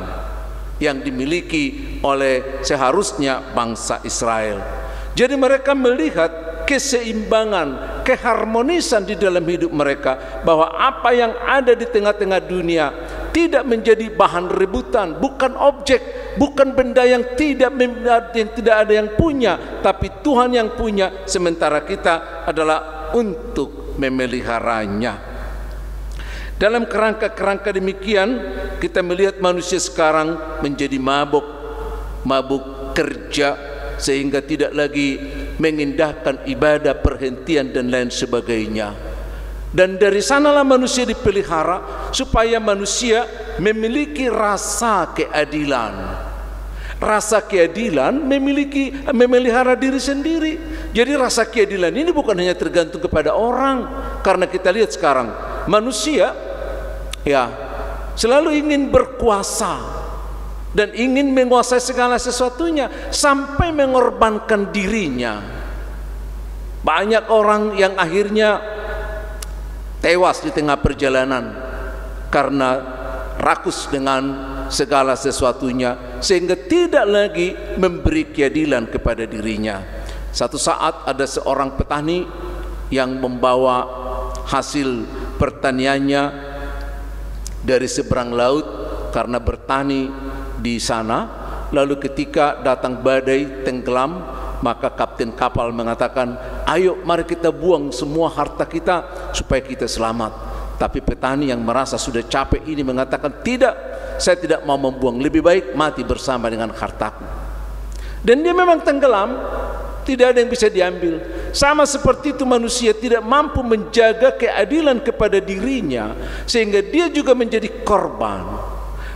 yang dimiliki oleh seharusnya bangsa Israel. Jadi mereka melihat keseimbangan, keharmonisan di dalam hidup mereka, bahwa apa yang ada di tengah-tengah dunia tidak menjadi bahan rebutan, bukan objek, bukan benda yang tidak ada yang punya, tapi Tuhan yang punya, sementara kita adalah untuk memeliharanya. Dalam kerangka-kerangka demikian, kita melihat manusia sekarang menjadi mabuk kerja, sehingga tidak lagi mengindahkan ibadah, perhentian dan lain sebagainya. Dan dari sanalah manusia dipelihara supaya manusia memiliki rasa keadilan. Rasa keadilan memelihara diri sendiri. Jadi rasa keadilan ini bukan hanya tergantung kepada orang, karena kita lihat sekarang manusia ya selalu ingin berkuasa dan ingin menguasai segala sesuatunya sampai mengorbankan dirinya. Banyak orang yang akhirnya tewas di tengah perjalanan karena rakus dengan segala sesuatunya, sehingga tidak lagi memberi keadilan kepada dirinya. Satu saat ada seorang petani yang membawa hasil pertaniannya dari seberang laut karena bertani di sana. Lalu ketika datang badai tenggelam, maka kapten kapal mengatakan, ayo mari kita buang semua harta kita supaya kita selamat. Tapi petani yang merasa sudah capek ini mengatakan, tidak, saya tidak mau membuang, lebih baik mati bersama dengan hartaku. Dan dia memang tenggelam, tidak ada yang bisa diambil. Sama seperti itu manusia tidak mampu menjaga keadilan kepada dirinya, sehingga dia juga menjadi korban.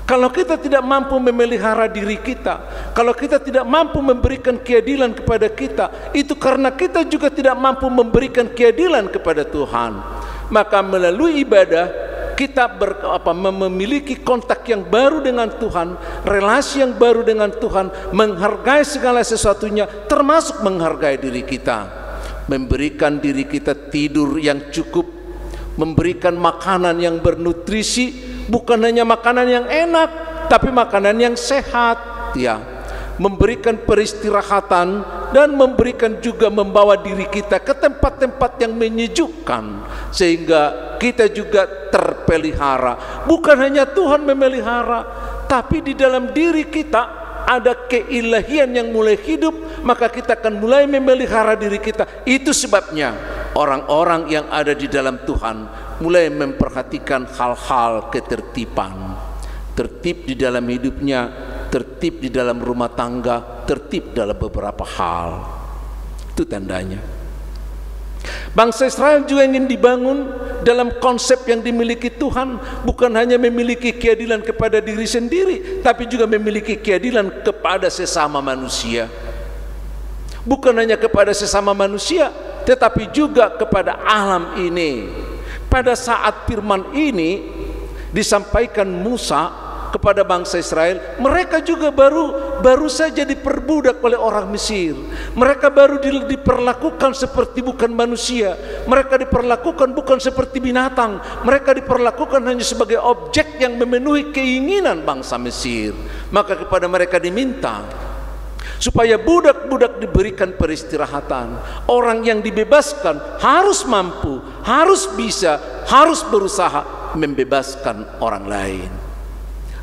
Kalau kita tidak mampu memelihara diri kita, kalau kita tidak mampu memberikan keadilan kepada kita, itu karena kita juga tidak mampu memberikan keadilan kepada Tuhan. Maka melalui ibadah kita memiliki kontak yang baru dengan Tuhan, relasi yang baru dengan Tuhan, menghargai segala sesuatunya, termasuk menghargai diri kita, memberikan diri kita tidur yang cukup, memberikan makanan yang bernutrisi, bukan hanya makanan yang enak, tapi makanan yang sehat, ya, memberikan peristirahatan dan memberikan juga membawa diri kita ke tempat-tempat yang menyejukkan sehingga kita juga terpelihara. Bukan hanya Tuhan memelihara, tapi di dalam diri kita ada keilahian yang mulai hidup, maka kita akan mulai memelihara diri kita. Itu sebabnya orang-orang yang ada di dalam Tuhan mulai memperhatikan hal-hal ketertiban, tertib di dalam hidupnya, tertib di dalam rumah tangga, tertib dalam beberapa hal. Itu tandanya. Bangsa Israel juga ingin dibangun dalam konsep yang dimiliki Tuhan, bukan hanya memiliki keadilan kepada diri sendiri, tapi juga memiliki keadilan kepada sesama manusia. Bukan hanya kepada sesama manusia, tetapi juga kepada alam ini. Pada saat firman ini disampaikan Musa kepada bangsa Israel, mereka juga baru saja diperbudak oleh orang Mesir. Mereka baru diperlakukan seperti bukan manusia. Mereka diperlakukan bukan seperti binatang. Mereka diperlakukan hanya sebagai objek yang memenuhi keinginan bangsa Mesir. Maka kepada mereka diminta supaya budak-budak diberikan peristirahatan. Orang yang dibebaskan harus mampu, harus bisa, harus berusaha membebaskan orang lain.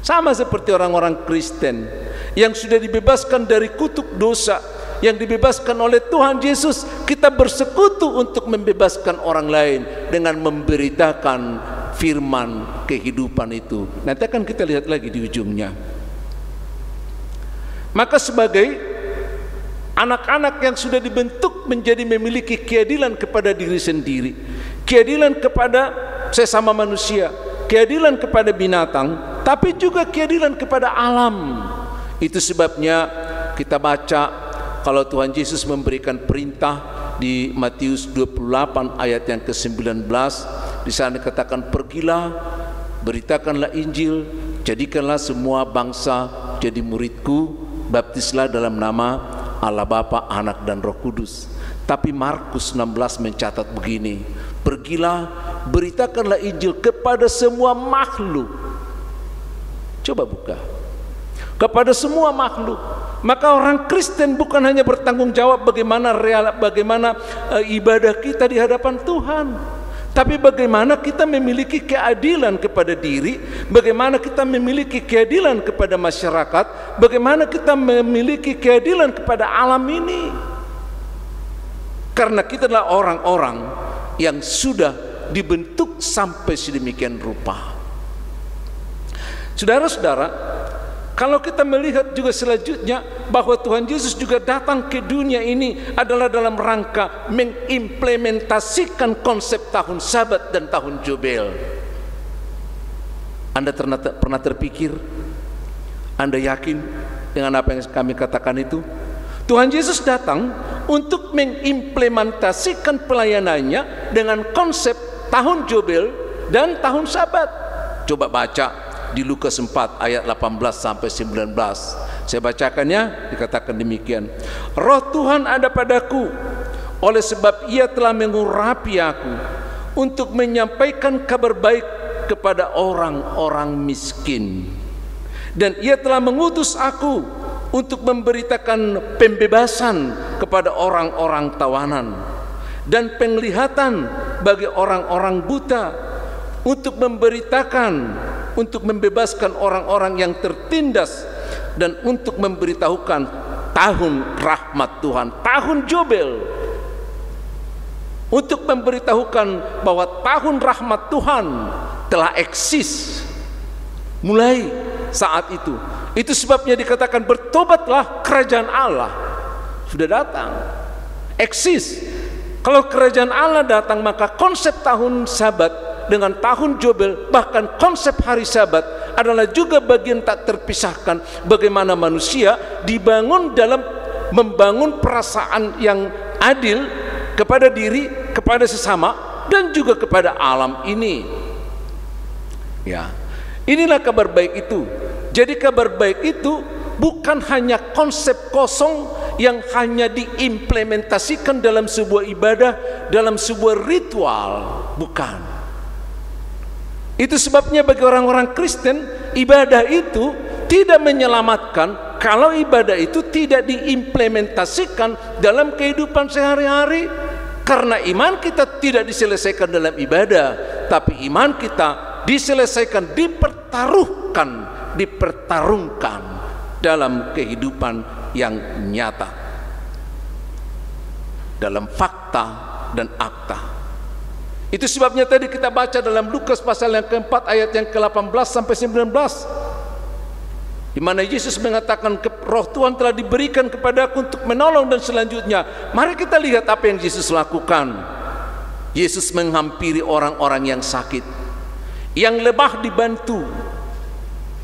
Sama seperti orang-orang Kristen yang sudah dibebaskan dari kutuk dosa, yang dibebaskan oleh Tuhan Yesus, kita bersekutu untuk membebaskan orang lain dengan memberitakan firman kehidupan itu. Nanti akan kita lihat lagi di ujungnya. Maka sebagai anak-anak yang sudah dibentuk menjadi memiliki keadilan kepada diri sendiri, keadilan kepada sesama manusia, keadilan kepada binatang, tapi juga keadilan kepada alam. Itu sebabnya kita baca kalau Tuhan Yesus memberikan perintah di Matius 28 ayat yang ke-19, di sana dikatakan, pergilah, beritakanlah Injil, jadikanlah semua bangsa jadi muridku, baptislah dalam nama Allah Bapa, Anak dan Roh Kudus. Tapi Markus 16 mencatat begini, pergilah, beritakanlah Injil kepada semua makhluk. Coba buka, kepada semua makhluk. Maka orang Kristen bukan hanya bertanggung jawab bagaimana ibadah kita di hadapan Tuhan, tapi bagaimana kita memiliki keadilan kepada diri, bagaimana kita memiliki keadilan kepada masyarakat, bagaimana kita memiliki keadilan kepada alam ini. Karena kita adalah orang-orang yang sudah dibentuk sampai sedemikian rupa. Saudara-saudara, kalau kita melihat juga selanjutnya bahwa Tuhan Yesus juga datang ke dunia ini adalah dalam rangka mengimplementasikan konsep tahun Sabat dan tahun Jubel. Anda pernah terpikir? Anda yakin dengan apa yang kami katakan itu? Tuhan Yesus datang untuk mengimplementasikan pelayanannya dengan konsep tahun Yobel dan tahun Sabat. Coba baca di Lukas 4 ayat 18 sampai 19. Saya bacakannya, dikatakan demikian. Roh Tuhan ada padaku, oleh sebab Ia telah mengurapi aku untuk menyampaikan kabar baik kepada orang-orang miskin. Dan Ia telah mengutus aku untuk memberitakan pembebasan kepada orang-orang tawanan dan penglihatan bagi orang-orang buta, untuk membebaskan orang-orang yang tertindas, dan untuk memberitahukan tahun rahmat Tuhan, tahun Yobel, untuk memberitahukan bahwa tahun rahmat Tuhan telah eksis mulai saat itu. Itu sebabnya dikatakan bertobatlah, kerajaan Allah sudah datang, eksis. Kalau kerajaan Allah datang, maka konsep tahun Sabat dengan tahun Yobel, bahkan konsep hari Sabat adalah juga bagian tak terpisahkan bagaimana manusia dibangun dalam membangun perasaan yang adil kepada diri, kepada sesama, dan juga kepada alam ini. Ya, inilah kabar baik itu. Jadi kabar baik itu bukan hanya konsep kosong yang hanya diimplementasikan dalam sebuah ibadah, dalam sebuah ritual, bukan. Itu sebabnya bagi orang-orang Kristen, ibadah itu tidak menyelamatkan kalau ibadah itu tidak diimplementasikan dalam kehidupan sehari-hari. Karena iman kita tidak diselesaikan dalam ibadah, tapi iman kita diselesaikan, dipertarungkan dalam kehidupan yang nyata, dalam fakta dan akta. Itu sebabnya tadi kita baca dalam Lukas pasal yang keempat ayat yang ke-18 sampai 19, di mana Yesus mengatakan, Roh Tuhan telah diberikan kepadaku untuk menolong, dan selanjutnya mari kita lihat apa yang Yesus lakukan. Yesus menghampiri orang-orang yang sakit, yang lemah dibantu,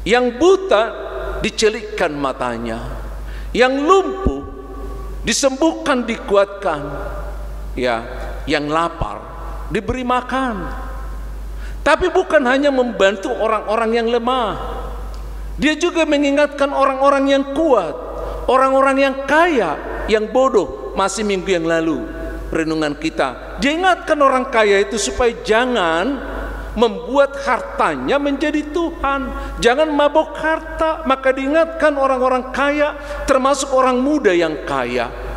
yang buta dicelikkan matanya, yang lumpuh disembuhkan, dikuatkan, ya, yang lapar diberi makan. Tapi bukan hanya membantu orang-orang yang lemah, Dia juga mengingatkan orang-orang yang kuat, orang-orang yang kaya, yang bodoh. Masih minggu yang lalu renungan kita, Dia ingatkan orang kaya itu supaya jangan membuat hartanya menjadi Tuhan, jangan mabok harta. Maka diingatkan orang-orang kaya, termasuk orang muda yang kaya.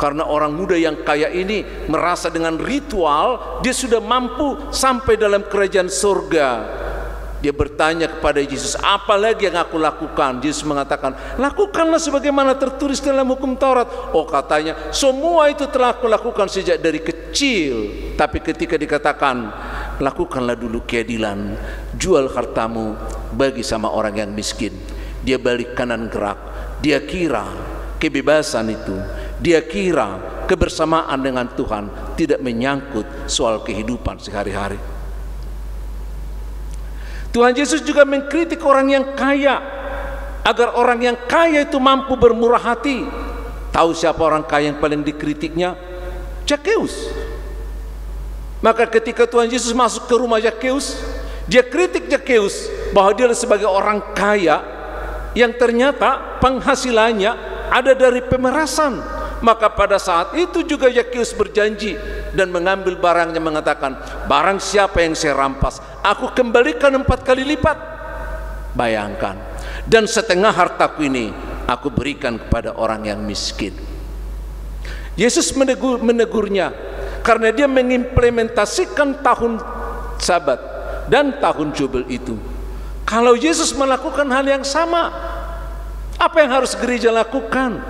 Karena orang muda yang kaya ini merasa dengan ritual dia sudah mampu sampai dalam kerajaan surga. Dia bertanya kepada Yesus, apa lagi yang aku lakukan? Yesus mengatakan, lakukanlah sebagaimana tertulis dalam hukum Taurat. Oh, katanya, semua itu telah aku lakukan sejak dari kecil. Tapi ketika dikatakan, lakukanlah dulu keadilan, jual hartamu, bagi sama orang yang miskin, dia balik kanan gerak. Dia kira kebebasan itu, dia kira kebersamaan dengan Tuhan tidak menyangkut soal kehidupan sehari-hari. Tuhan Yesus juga mengkritik orang yang kaya, agar orang yang kaya itu mampu bermurah hati. Tahu siapa orang kaya yang paling dikritiknya? Zakheus. Maka ketika Tuhan Yesus masuk ke rumah Zakheus, Dia kritik Zakheus bahwa dia sebagai orang kaya yang ternyata penghasilannya ada dari pemerasan. Maka pada saat itu juga Zakheus berjanji dan mengambil barangnya, mengatakan, barang siapa yang saya rampas, aku kembalikan 4 kali lipat. Bayangkan, dan setengah hartaku ini aku berikan kepada orang yang miskin. Yesus menegurnya karena dia mengimplementasikan tahun Sabat dan tahun Yobel itu. Kalau Yesus melakukan hal yang sama, apa yang harus gereja lakukan?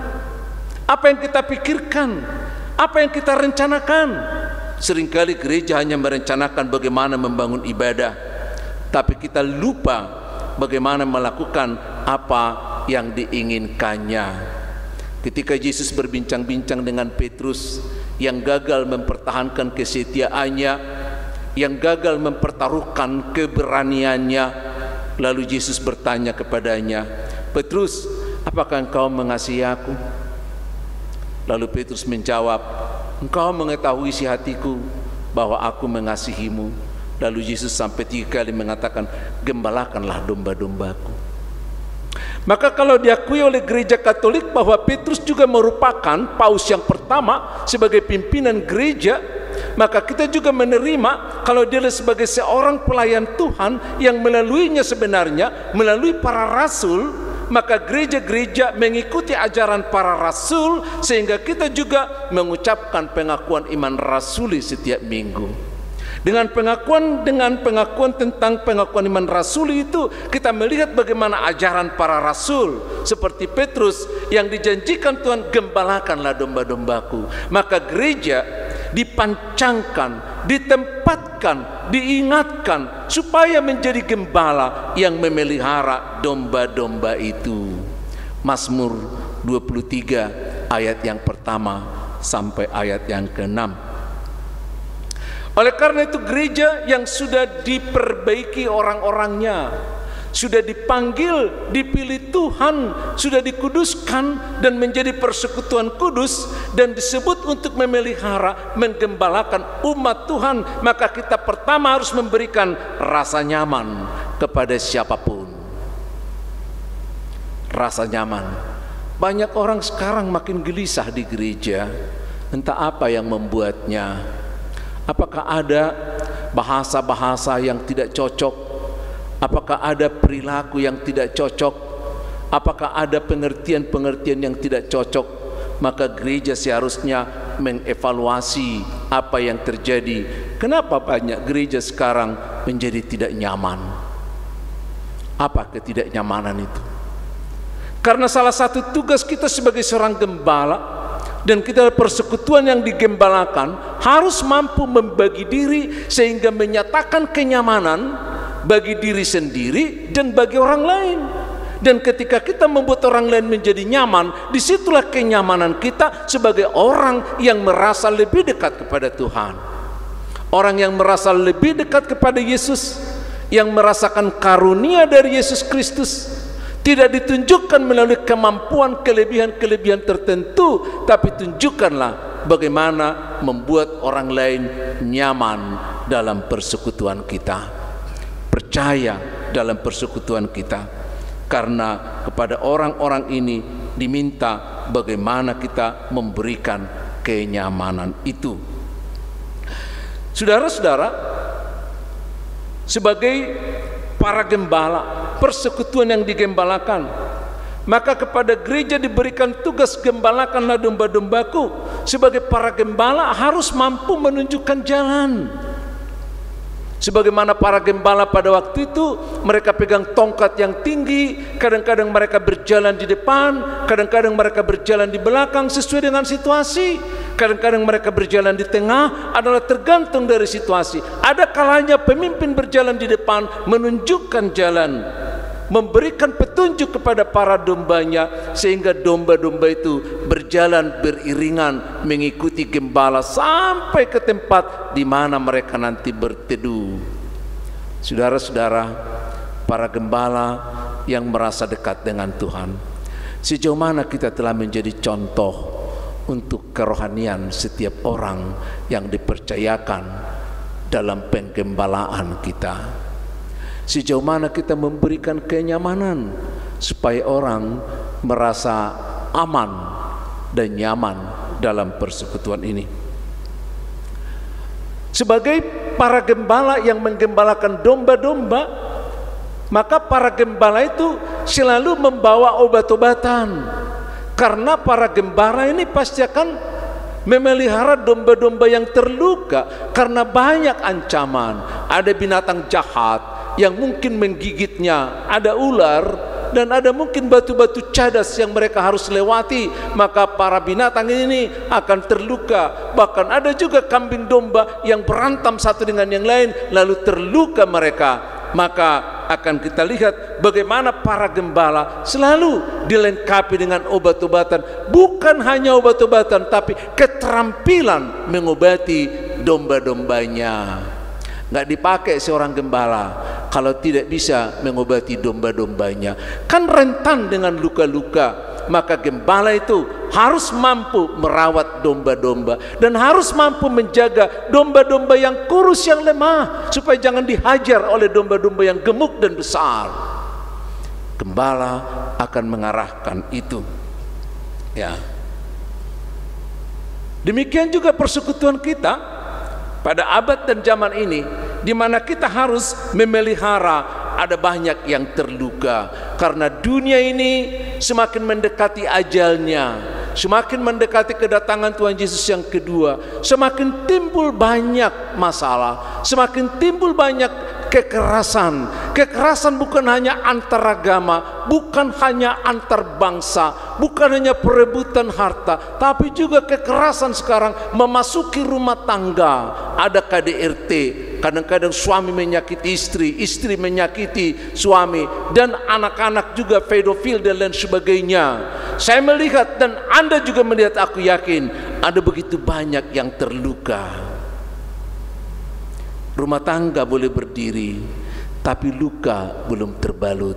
Apa yang kita pikirkan? Apa yang kita rencanakan? Seringkali gereja hanya merencanakan bagaimana membangun ibadah, tapi kita lupa bagaimana melakukan apa yang diinginkannya. Ketika Yesus berbincang-bincang dengan Petrus yang gagal mempertahankan kesetiaannya, yang gagal mempertaruhkan keberaniannya. Lalu Yesus bertanya kepadanya, "Petrus, apakah engkau mengasihi aku?" Lalu Petrus menjawab, "Engkau mengetahui isi hatiku bahwa aku mengasihimu." Lalu Yesus sampai 3 kali mengatakan, "Gembalakanlah domba-dombaku." Maka kalau diakui oleh gereja Katolik bahwa Petrus juga merupakan paus yang pertama sebagai pimpinan gereja, maka kita juga menerima kalau dia sebagai seorang pelayan Tuhan yang melaluinya sebenarnya, melalui para rasul, maka gereja-gereja mengikuti ajaran para rasul, sehingga kita juga mengucapkan pengakuan iman rasuli setiap minggu. Dengan pengakuan tentang pengakuan iman rasuli itu, kita melihat bagaimana ajaran para rasul seperti Petrus yang dijanjikan Tuhan, "Gembalakanlah domba-dombaku." Maka gereja dipancangkan, ditempatkan, diingatkan supaya menjadi gembala yang memelihara domba-domba itu. Mazmur 23 ayat yang pertama sampai ayat yang ke-6. Oleh karena itu, gereja yang sudah diperbaiki orang-orangnya, sudah dipanggil, dipilih Tuhan, sudah dikuduskan dan menjadi persekutuan kudus dan disebut untuk memelihara, menggembalakan umat Tuhan, maka kita pertama harus memberikan rasa nyaman kepada siapapun. Rasa nyaman. Banyak orang sekarang makin gelisah di gereja, entah apa yang membuatnya. Apakah ada bahasa-bahasa yang tidak cocok? Apakah ada perilaku yang tidak cocok? Apakah ada pengertian-pengertian yang tidak cocok? Maka gereja seharusnya mengevaluasi apa yang terjadi. Kenapa banyak gereja sekarang menjadi tidak nyaman? Apa ketidaknyamanan itu? Karena salah satu tugas kita sebagai seorang gembala dan kita persekutuan yang digembalakan harus mampu membagi diri sehingga menyatakan kenyamanan bagi diri sendiri dan bagi orang lain. Dan ketika kita membuat orang lain menjadi nyaman, disitulah kenyamanan kita sebagai orang yang merasa lebih dekat kepada Tuhan, orang yang merasa lebih dekat kepada Yesus, yang merasakan karunia dari Yesus Kristus. Tidak ditunjukkan melalui kemampuan kelebihan-kelebihan tertentu, tapi tunjukkanlah bagaimana membuat orang lain nyaman dalam persekutuan kita, percaya dalam persekutuan kita. Karena kepada orang-orang ini diminta bagaimana kita memberikan kenyamanan itu. Saudara-saudara, sebagai para gembala, persekutuan yang digembalakan, maka kepada gereja diberikan tugas, "Gembalakanlah domba-dombaku." Sebagai para gembala harus mampu menunjukkan jalan. Sebagaimana para gembala pada waktu itu, mereka pegang tongkat yang tinggi, kadang-kadang mereka berjalan di depan, kadang-kadang mereka berjalan di belakang sesuai dengan situasi, kadang-kadang mereka berjalan di tengah, adalah tergantung dari situasi. Ada kalanya pemimpin berjalan di depan, menunjukkan jalan, memberikan petunjuk kepada para dombanya, sehingga domba-domba itu berjalan beriringan mengikuti gembala sampai ke tempat di mana mereka nanti berteduh. Saudara-saudara, para gembala yang merasa dekat dengan Tuhan, sejauh mana kita telah menjadi contoh untuk kerohanian setiap orang yang dipercayakan dalam penggembalaan kita? Sejauh mana kita memberikan kenyamanan supaya orang merasa aman dan nyaman dalam persekutuan ini? Sebagai para gembala yang menggembalakan domba-domba, maka para gembala itu selalu membawa obat-obatan, karena para gembala ini pasti akan memelihara domba-domba yang terluka karena banyak ancaman. Ada binatang jahat yang mungkin menggigitnya, ada ular, dan ada mungkin batu-batu cadas yang mereka harus lewati, maka para binatang ini akan terluka. Bahkan ada juga kambing domba yang berantem satu dengan yang lain lalu terluka mereka. Maka akan kita lihat bagaimana para gembala selalu dilengkapi dengan obat-obatan, bukan hanya obat-obatan tapi keterampilan mengobati domba-dombanya. nggak dipakai seorang gembala kalau tidak bisa mengobati domba-dombanya. Kan rentan dengan luka-luka. Maka gembala itu harus mampu merawat domba-domba dan harus mampu menjaga domba-domba yang kurus, yang lemah, supaya jangan dihajar oleh domba-domba yang gemuk dan besar. Gembala akan mengarahkan itu. Ya. Demikian juga persekutuan kita pada abad dan zaman ini, di mana kita harus memelihara. Ada banyak yang terluka karena dunia ini semakin mendekati ajalnya, semakin mendekati kedatangan Tuhan Yesus yang kedua, semakin timbul banyak masalah, semakin timbul banyak kekerasan. Kekerasan bukan hanya antar agama, bukan hanya antar bangsa, bukan hanya perebutan harta, tapi juga kekerasan sekarang memasuki rumah tangga. Ada KDRT, kadang-kadang suami menyakiti istri, istri menyakiti suami, dan anak-anak juga pedofil dan lain sebagainya. Saya melihat dan Anda juga melihat, aku yakin ada begitu banyak yang terluka. Rumah tangga boleh berdiri, tapi luka belum terbalut.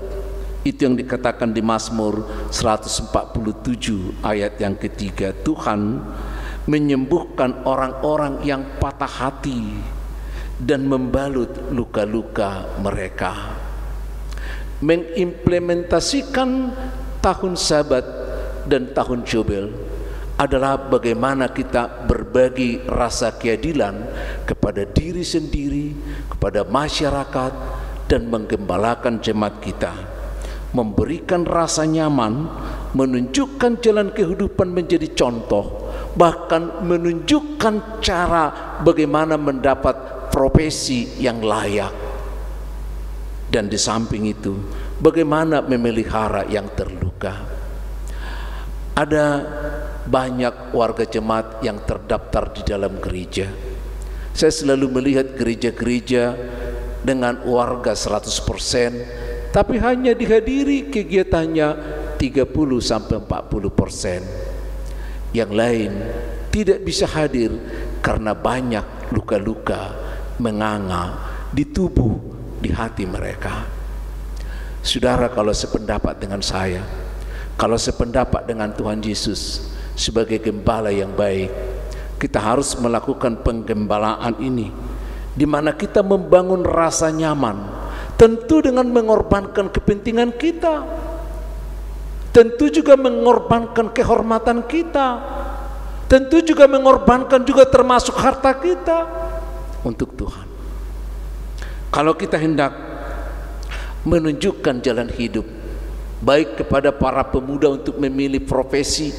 Itu yang dikatakan di Mazmur 147 ayat yang ketiga. Tuhan menyembuhkan orang-orang yang patah hati dan membalut luka-luka mereka. Mengimplementasikan tahun Sabat dan tahun Yobel adalah bagaimana kita berbagi rasa keadilan kepada diri sendiri, kepada masyarakat, dan menggembalakan jemaat kita, memberikan rasa nyaman, menunjukkan jalan kehidupan menjadi contoh, bahkan menunjukkan cara bagaimana mendapat profesi yang layak. Dan di samping itu, bagaimana memelihara yang terluka. Ada banyak warga jemaat yang terdaftar di dalam gereja. Saya selalu melihat gereja-gereja dengan warga 100%, tapi hanya dihadiri kegiatannya 30-40%. Yang lain tidak bisa hadir karena banyak luka-luka menganga di tubuh, di hati mereka. Saudara, kalau sependapat dengan saya, kalau sependapat dengan Tuhan Yesus sebagai gembala yang baik, kita harus melakukan penggembalaan ini, di mana kita membangun rasa nyaman, tentu dengan mengorbankan kepentingan kita, tentu juga mengorbankan kehormatan kita, tentu juga mengorbankan juga termasuk harta kita untuk Tuhan. Kalau kita hendak menunjukkan jalan hidup, baik kepada para pemuda untuk memilih profesi,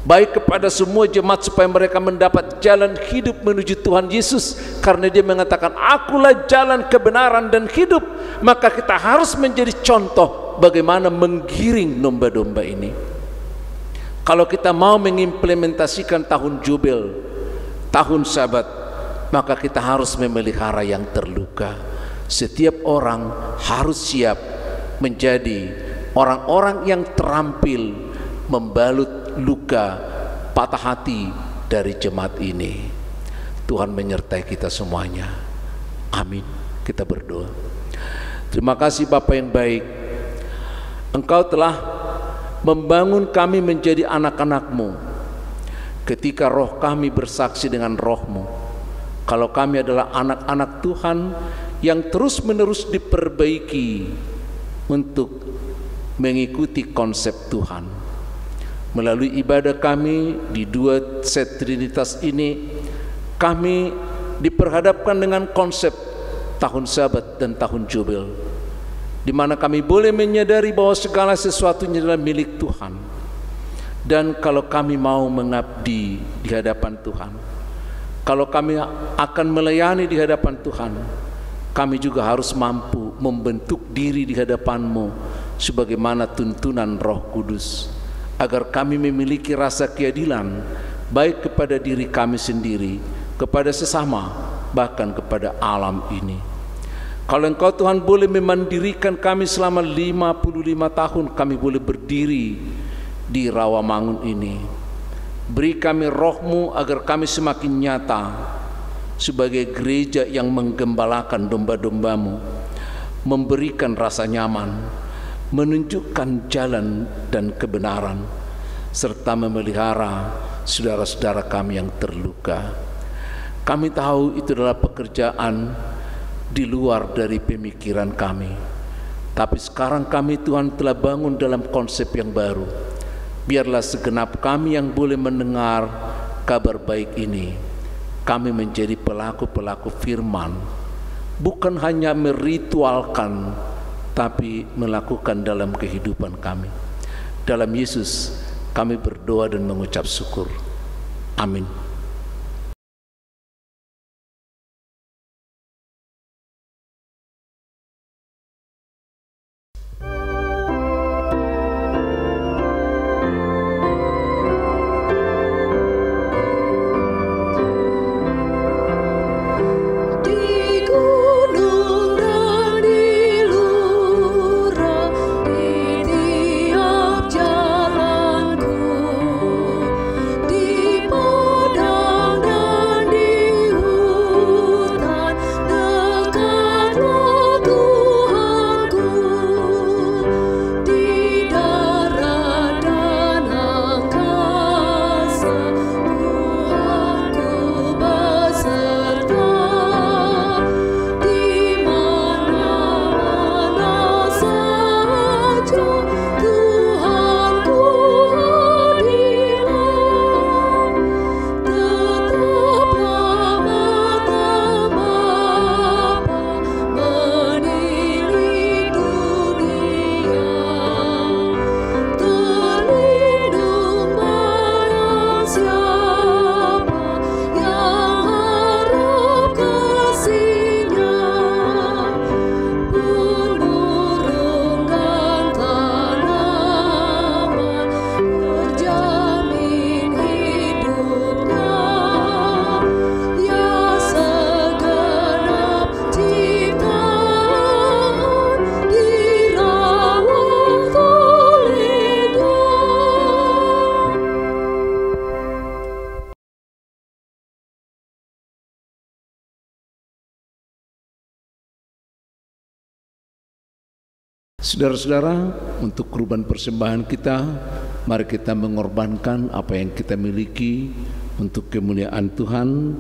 baik kepada semua jemaat supaya mereka mendapat jalan hidup menuju Tuhan Yesus, karena Dia mengatakan, akulah jalan kebenaran dan hidup. Maka kita harus menjadi contoh bagaimana menggiring domba-domba ini. Kalau kita mau mengimplementasikan tahun Yobel, tahun Sabat, maka kita harus memelihara yang terluka. Setiap orang harus siap menjadi orang-orang yang terampil membalut luka, patah hati dari jemaat ini. Tuhan menyertai kita semuanya. Amin. Kita berdoa. Terima kasih Bapa yang baik, Engkau telah membangun kami menjadi anak-anak-Mu. Ketika roh kami bersaksi dengan roh-Mu, kalau kami adalah anak-anak Tuhan yang terus-menerus diperbaiki untuk mengikuti konsep Tuhan. Melalui ibadah kami di dua set Trinitas ini, kami diperhadapkan dengan konsep tahun Sabat dan tahun Yobel, di mana kami boleh menyadari bahwa segala sesuatunya adalah milik Tuhan. Dan kalau kami mau mengabdi di hadapan Tuhan, kalau kami akan melayani di hadapan Tuhan, kami juga harus mampu membentuk diri di hadapan-Mu sebagaimana tuntunan Roh Kudus, agar kami memiliki rasa keadilan baik kepada diri kami sendiri, kepada sesama, bahkan kepada alam ini. Kalau Engkau Tuhan boleh memandirikan kami selama 55 tahun, kami boleh berdiri di Rawamangun ini. Beri kami roh-Mu agar kami semakin nyata sebagai gereja yang menggembalakan domba-dombamu, memberikan rasa nyaman, menunjukkan jalan dan kebenaran, serta memelihara saudara-saudara kami yang terluka. Kami tahu itu adalah pekerjaan di luar dari pemikiran kami. Tapi sekarang kami, Tuhan, telah bangun dalam konsep yang baru. Biarlah segenap kami yang boleh mendengar kabar baik ini, kami menjadi pelaku-pelaku firman, bukan hanya meritualkan, tapi melakukan dalam kehidupan kami. Dalam Yesus kami berdoa dan mengucap syukur. Amin. Saudara-saudara, untuk kurban persembahan kita, mari kita mengorbankan apa yang kita miliki untuk kemuliaan Tuhan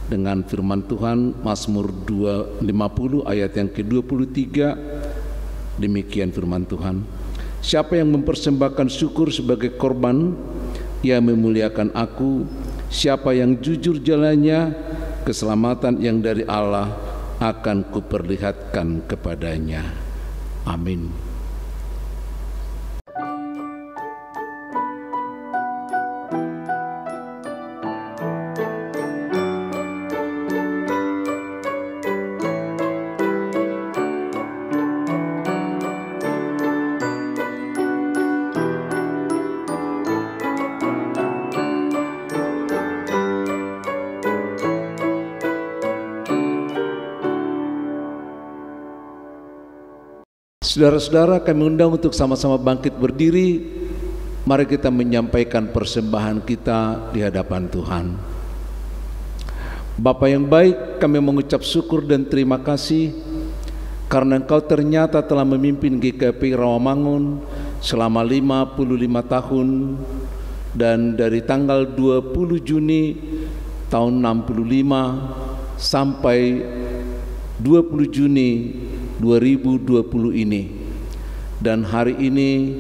dengan firman Tuhan Mazmur 250 ayat yang ke-23. Demikian firman Tuhan. Siapa yang mempersembahkan syukur sebagai korban, ia memuliakan aku. Siapa yang jujur jalannya, keselamatan yang dari Allah akan kuperlihatkan kepadanya. Amin. Saudara-saudara, kami undang untuk sama-sama bangkit berdiri. Mari kita menyampaikan persembahan kita di hadapan Tuhan. Bapa yang baik, kami mengucap syukur dan terima kasih karena Engkau ternyata telah memimpin GKP Rawamangun selama 55 tahun, dan dari tanggal 20 Juni tahun 65 sampai 20 Juni 2020 ini. Dan hari ini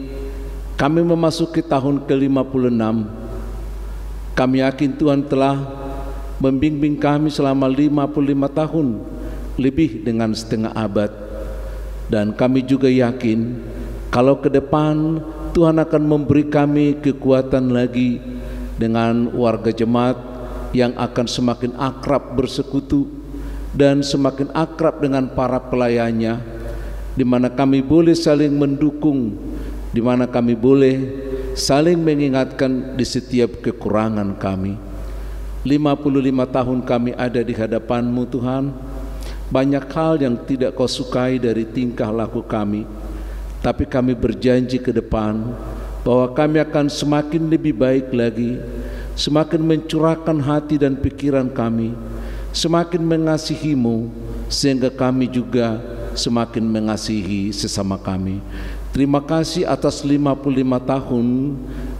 kami memasuki tahun ke-56. Kami yakin Tuhan telah membimbing kami selama 55 tahun, lebih dengan setengah abad. Dan kami juga yakin kalau ke depan Tuhan akan memberi kami kekuatan lagi dengan warga jemaat yang akan semakin akrab bersekutu dan semakin akrab dengan para pelayannya, di mana kami boleh saling mendukung, di mana kami boleh saling mengingatkan di setiap kekurangan kami. 55 tahun kami ada di hadapan-Mu Tuhan. Banyak hal yang tidak Kau sukai dari tingkah laku kami, tapi kami berjanji ke depan bahwa kami akan semakin lebih baik lagi, semakin mencurahkan hati dan pikiran kami, semakin mengasihi-Mu, sehingga kami juga semakin mengasihi sesama kami. Terima kasih atas 55 tahun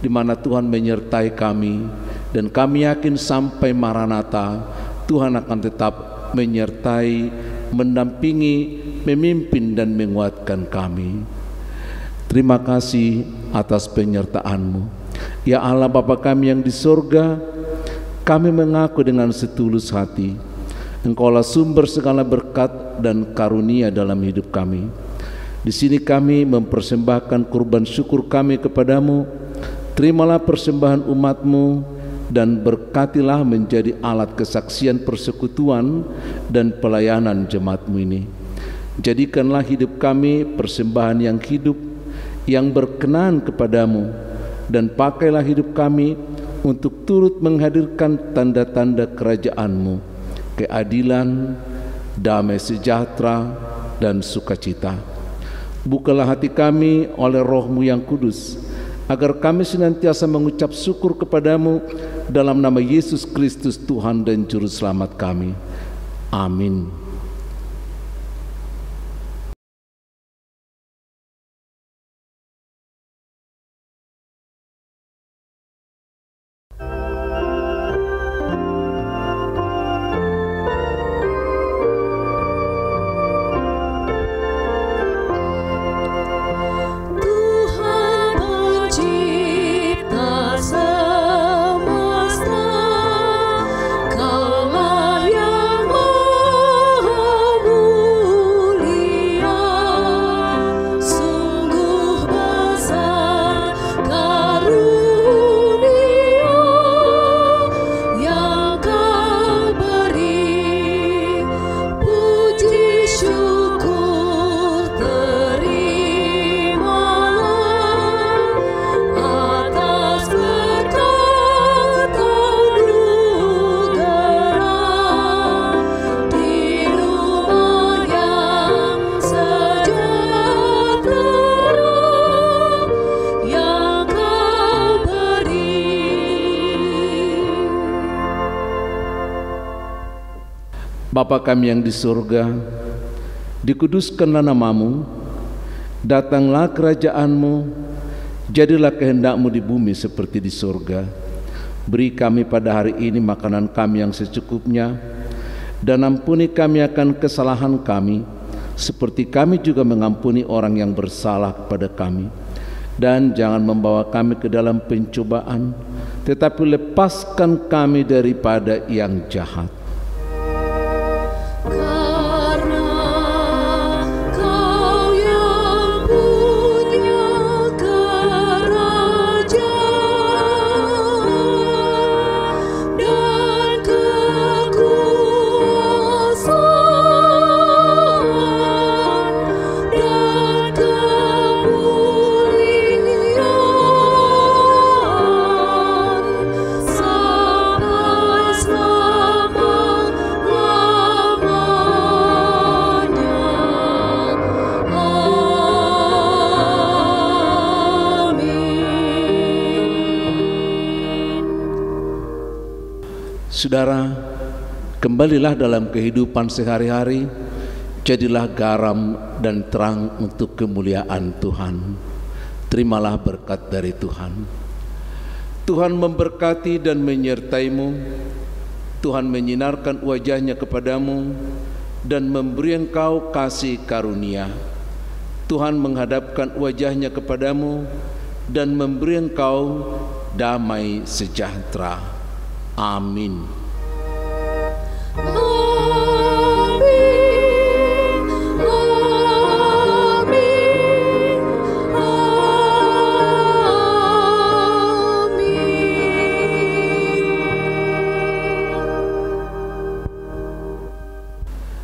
di mana Tuhan menyertai kami, dan kami yakin sampai Maranatha Tuhan akan tetap menyertai, mendampingi, memimpin dan menguatkan kami. Terima kasih atas penyertaan-Mu. Ya Allah Bapa kami yang di surga, kami mengaku dengan setulus hati, Engkaulah sumber segala berkat dan karunia dalam hidup kami. Di sini kami mempersembahkan kurban syukur kami kepadamu. Terimalah persembahan umat-Mu dan berkatilah menjadi alat kesaksian persekutuan dan pelayanan jemaat-Mu ini. Jadikanlah hidup kami persembahan yang hidup, yang berkenan kepadamu, dan pakailah hidup kami untuk turut menghadirkan tanda-tanda kerajaan-Mu, keadilan, damai sejahtera, dan sukacita. Bukalah hati kami oleh Roh-Mu yang kudus, agar kami senantiasa mengucap syukur kepadamu dalam nama Yesus Kristus Tuhan dan Juru Selamat kami. Amin. Bapa kami yang di surga, dikuduskanlah nama-Mu, datanglah kerajaan-Mu, jadilah kehendak-Mu di bumi seperti di surga. Beri kami pada hari ini makanan kami yang secukupnya, dan ampuni kami akan kesalahan kami, seperti kami juga mengampuni orang yang bersalah kepada kami. Dan jangan membawa kami ke dalam pencobaan, tetapi lepaskan kami daripada yang jahat. Saudara, kembalilah dalam kehidupan sehari-hari, jadilah garam dan terang untuk kemuliaan Tuhan. Terimalah berkat dari Tuhan. Tuhan memberkati dan menyertai-Mu. Tuhan menyinarkan wajah-Nya kepadamu dan memberi engkau kasih karunia. Tuhan menghadapkan wajah-Nya kepadamu dan memberi engkau damai sejahtera. Amin.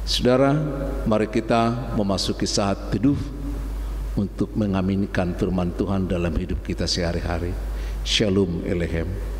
Saudara, mari kita memasuki saat teduh untuk mengaminkan firman Tuhan dalam hidup kita sehari-hari. Shalom Elohim.